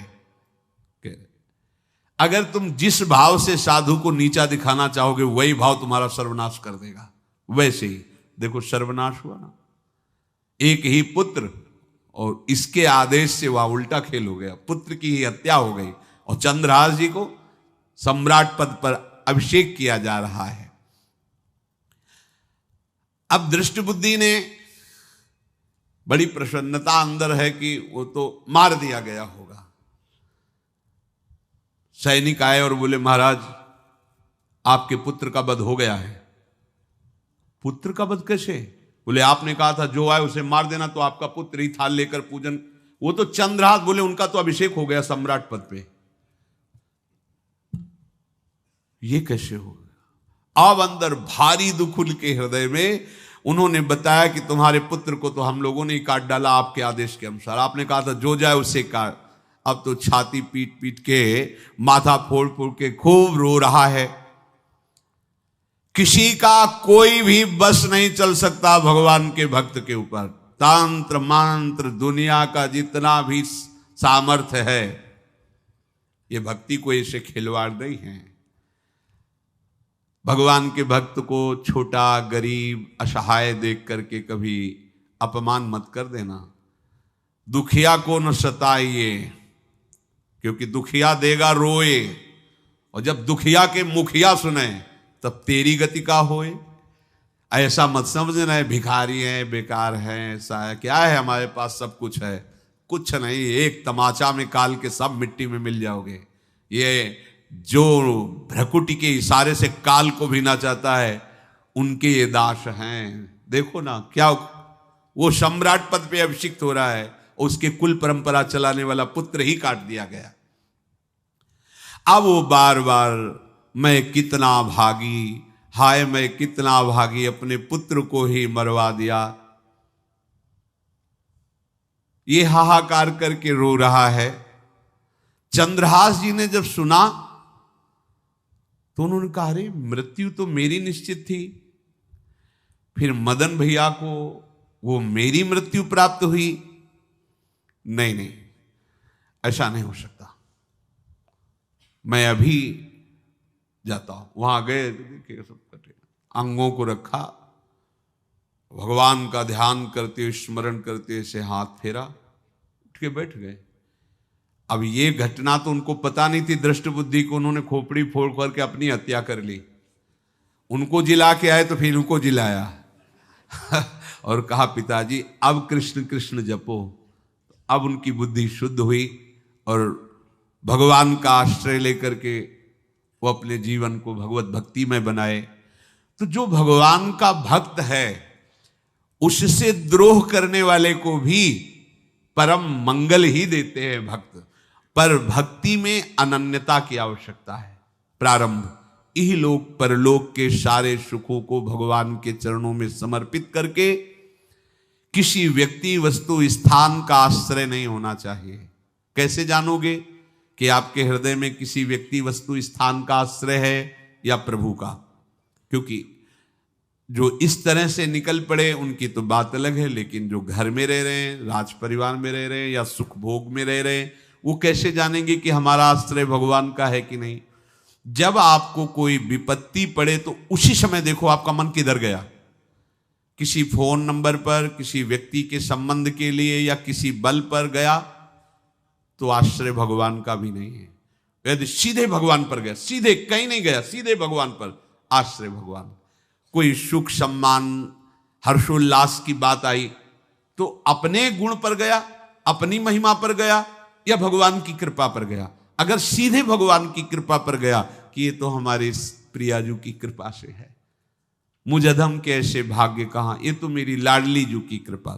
अगर तुम जिस भाव से साधु को नीचा दिखाना चाहोगे, वही भाव तुम्हारा सर्वनाश कर देगा। वैसे ही देखो सर्वनाश हुआ ना, एक ही पुत्र, और इसके आदेश से वह उल्टा खेल हो गया, पुत्र की ही हत्या हो गई, और चंद्रहास जी को सम्राट पद पर अभिषेक किया जा रहा है। अब दृष्ट बुद्धि ने बड़ी प्रसन्नता अंदर है कि वो तो मार दिया गया होगा। सैनिक आए और बोले महाराज आपके पुत्र का वध हो गया है। पुत्र का वध कैसे? बोले आपने कहा था जो आए उसे मार देना, तो आपका पुत्र ही थाल लेकर पूजन। वो तो चंद्रहास बोले उनका तो अभिषेक हो गया सम्राट पद पे, ये कैसे हो गया? अब अंदर भारी दुख उनके हृदय में। उन्होंने बताया कि तुम्हारे पुत्र को तो हम लोगों ने ही काट डाला आपके आदेश के अनुसार, आपने कहा था जो जाए उसे काट। अब तो छाती पीट पीट के, माथा फोड़ फोड़ के खूब रो रहा है। किसी का कोई भी बस नहीं चल सकता भगवान के भक्त के ऊपर। तंत्र मंत्र दुनिया का जितना भी सामर्थ्य है, ये भक्ति को ऐसे खिलवाड़ नहीं है। भगवान के भक्त को छोटा गरीब असहाय देख करके कभी अपमान मत कर देना। दुखिया को न सताइए, क्योंकि दुखिया देगा रोए, और जब दुखिया के मुखिया सुने तब तेरी गति का होए। ऐसा मत समझना है भिखारी हैं, बेकार हैं, ऐसा है क्या है हमारे पास सब कुछ है। कुछ नहीं, एक तमाचा में काल के सब मिट्टी में मिल जाओगे। ये जो भ्रकुटी के इशारे से काल को भीना चाहता है, उनके ये दास हैं। देखो ना क्या वो सम्राट पद पे अभिषिक्त हो रहा है, उसके कुल परंपरा चलाने वाला पुत्र ही काट दिया गया। अब वो बार बार मैं कितना भागी, हाय मैं कितना भागी, अपने पुत्र को ही मरवा दिया, ये हाहाकार करके रो रहा है। चंद्रहास जी ने जब सुना तो उन्होंने कहा अरे मृत्यु तो मेरी निश्चित थी, फिर मदन भैया को वो मेरी मृत्यु प्राप्त हुई। नहीं नहीं, ऐसा नहीं हो सकता, मैं अभी जाता हूं। वहां गए तो देखिए सब कटे, अंगों को रखा, भगवान का ध्यान करते स्मरण करते से हाथ फेरा, उठ के बैठ गए। अब ये घटना तो उनको पता नहीं थी दृष्ट बुद्धि को, उन्होंने खोपड़ी फोड़ करके अपनी हत्या कर ली। उनको जिला के आए तो फिर उनको जिलाया और कहा पिताजी अब कृष्ण कृष्ण जपो। अब उनकी बुद्धि शुद्ध हुई और भगवान का आश्रय लेकर के वो अपने जीवन को भगवत भक्ति में बनाए। तो जो भगवान का भक्त है उससे द्रोह करने वाले को भी परम मंगल ही देते हैं भक्त। पर भक्ति में अनन्यता की आवश्यकता है। प्रारंभ इहलोक परलोक के सारे सुखों को भगवान के चरणों में समर्पित करके किसी व्यक्ति वस्तु स्थान का आश्रय नहीं होना चाहिए। कैसे जानोगे कि आपके हृदय में किसी व्यक्ति वस्तु स्थान का आश्रय है या प्रभु का? क्योंकि जो इस तरह से निकल पड़े उनकी तो बात अलग है, लेकिन जो घर में रह रहे हैं, राज परिवार में रह रहे हैं या सुख भोग में रह रहे हैं, वो कैसे जानेंगे कि हमारा आश्रय भगवान का है कि नहीं? जब आपको कोई विपत्ति पड़े तो उसी समय देखो आपका मन किधर गया। किसी फोन नंबर पर, किसी व्यक्ति के संबंध के लिए या किसी बल पर गया तो आश्रय भगवान का भी नहीं है। यदि सीधे भगवान पर गया, सीधे कहीं नहीं गया, सीधे भगवान पर, आश्रय भगवान। कोई सुख सम्मान हर्षोल्लास की बात आई तो अपने गुण पर गया, अपनी महिमा पर गया या भगवान की कृपा पर गया? अगर सीधे भगवान की कृपा पर गया कि ये तो हमारे प्रियाजू की कृपा से है, मुझ अधम के ऐसे भाग्य कहां, ये तो मेरी लाडली जू की कृपा।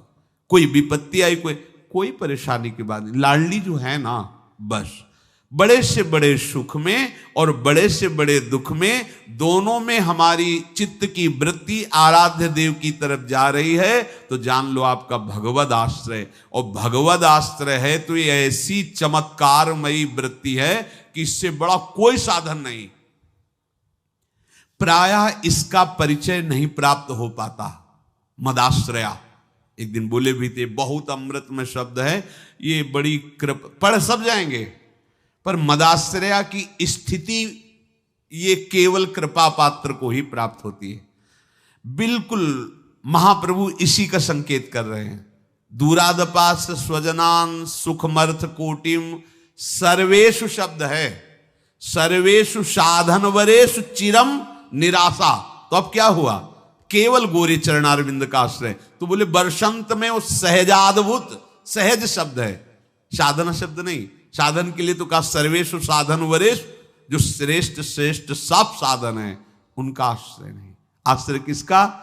कोई विपत्ति आई, कोई परेशानी की बात नहीं, लाडली जो है ना, बस बड़े से बड़े सुख में और बड़े से बड़े दुख में, दोनों में हमारी चित्त की वृत्ति आराध्य देव की तरफ जा रही है, तो जान लो आपका भगवद आश्रय। और भगवद आश्रय है तो ये ऐसी चमत्कारमयी वृत्ति है कि इससे बड़ा कोई साधन नहीं। प्रायः इसका परिचय नहीं प्राप्त हो पाता। मदाश्रया एक दिन बोले भी थे, बहुत अमृत में शब्द है ये, बड़ी कृपा, पढ़ सब जाएंगे, पर मदाश्रया की स्थिति ये केवल कृपा पात्र को ही प्राप्त होती है। बिल्कुल महाप्रभु इसी का संकेत कर रहे हैं। दूरादपास स्वजनान सुखमर्थ कोटिम, सर्वेषु शब्द है, सर्वेषु साधन वरेषु चिरम निराशा। तो अब क्या हुआ? केवल गोरे चरणारविंद का आश्रय। तो बोले वर्षंत में वो सहजाद्भुत, सहज शब्द है, साधन शब्द नहीं। साधन के लिए तो कहा सर्वेषु साधन वरेश, जो श्रेष्ठ श्रेष्ठ सब साधन है उनका आश्रय नहीं। आश्रय किसका?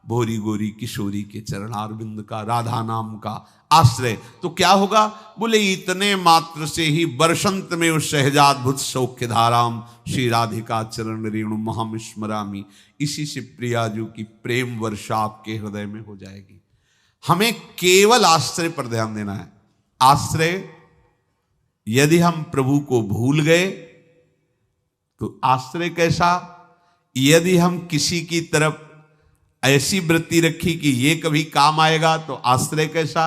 भोरी गोरी किशोरी के चरणारविंद का, राधा नाम का आश्रय। तो क्या होगा? बोले इतने मात्र से ही वर्षंत में उस सहजाद्भुत सौख्य धाराम श्री राधिका चरण रेणु महम स्मरामी, इसी से प्रियाजू की प्रेम वर्षा आपके हृदय में हो जाएगी। हमें केवल आश्रय पर ध्यान देना है। आश्रय यदि हम प्रभु को भूल गए तो आश्रय कैसा? यदि हम किसी की तरफ ऐसी वृत्ति रखी कि ये कभी काम आएगा तो आश्रय कैसा?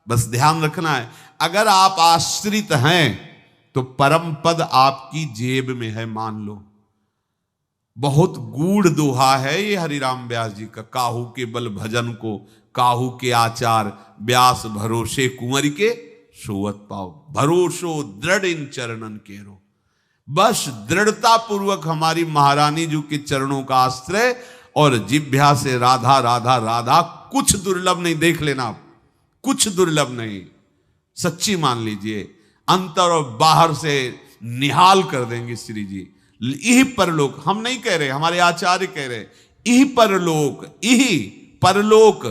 बस ध्यान रखना है, अगर आप आश्रित हैं तो परम पद आपकी जेब में है, मान लो। बहुत गूढ़ दोहा है ये हरिराम व्यास जी का, काहू के बल भजन को काहू के आचार, व्यास भरोसे कुंवर के सोवत पाओ, भरोसो दृढ़ इन चरणन केरो। बस दृढ़ता पूर्वक हमारी महारानी जी के चरणों का आश्रय, और जिभ्या से राधा राधा राधा, कुछ दुर्लभ नहीं, देख लेना आप, कुछ दुर्लभ नहीं, सच्ची मान लीजिए, अंतर और बाहर से निहाल कर देंगे श्री जी। यही परलोक, हम नहीं कह रहे, हमारे आचार्य कह रहे, यही परलोक, यही परलोक,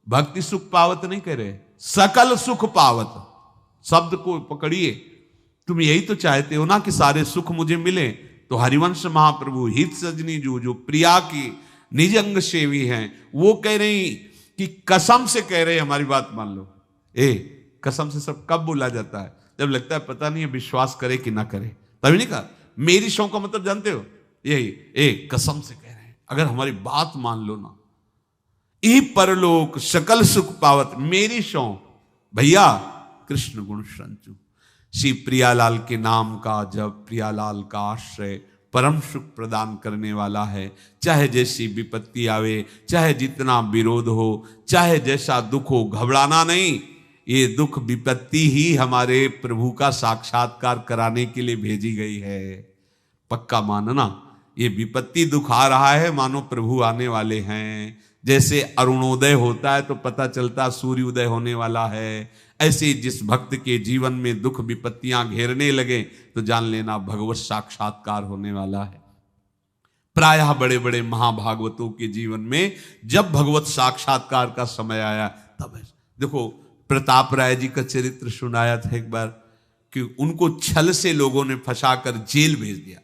भक्ति सुख पावत नहीं कह रहे, सकल सुख पावत शब्द को पकड़िए। तुम यही तो चाहते हो ना कि सारे सुख मुझे मिले। तो हरिवंश महाप्रभु हित सजनी जो प्रिया की निज अंग सेवी हैं, वो कह रही कि कसम से कह रहे, हमारी बात मान लो। कसम से सब कब बोला जाता है? जब लगता है पता नहीं है विश्वास करे कि ना करे, तभी नहीं कहा। मेरी शौ का मतलब जानते हो? यही कसम से कह रहे हैं, अगर हमारी बात मान लो ना, ई परलोक सकल सुख पावत, मेरी शौ भैया कृष्ण गुण संचु। श्री प्रियालाल के नाम का जब, प्रियालाल का आश्रय परम सुख प्रदान करने वाला है। चाहे जैसी विपत्ति आवे, चाहे जितना विरोध हो, चाहे जैसा दुख हो, घबराना नहीं। ये दुख विपत्ति ही हमारे प्रभु का साक्षात्कार कराने के लिए भेजी गई है, पक्का मानना। ये विपत्ति दुख आ रहा है, मानो प्रभु आने वाले हैं। जैसे अरुणोदय होता है तो पता चलता सूर्योदय होने वाला है, ऐसे जिस भक्त के जीवन में दुख विपत्तियां घेरने लगे तो जान लेना भगवत साक्षात्कार होने वाला है। प्रायः बड़े बड़े महाभागवतों के जीवन में जब भगवत साक्षात्कार का समय आया तब देखो, प्रताप राय जी का चरित्र सुनाया था एक बार कि उनको छल से लोगों ने फंसाकर जेल भेज दिया।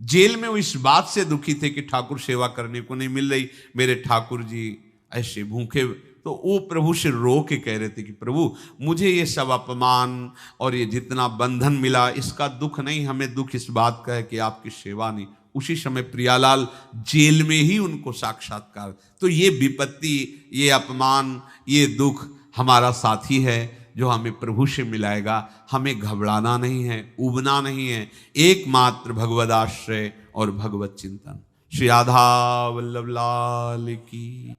जेल में वो इस बात से दुखी थे कि ठाकुर सेवा करने को नहीं मिल रही, मेरे ठाकुर जी ऐसे भूखे। तो वो प्रभु से रो के कह रहे थे कि प्रभु मुझे ये सब अपमान और ये जितना बंधन मिला इसका दुख नहीं, हमें दुख इस बात का है कि आपकी सेवा नहीं। उसी समय प्रियालाल जेल में ही उनको साक्षात्कार। तो ये विपत्ति, ये अपमान, ये दुख हमारा साथी है जो हमें प्रभु से मिलाएगा। हमें घबराना नहीं है, उबना नहीं है, एकमात्र भगवदाश्रय और भगवत चिंतन। श्री राधा वल्लभ लाल की।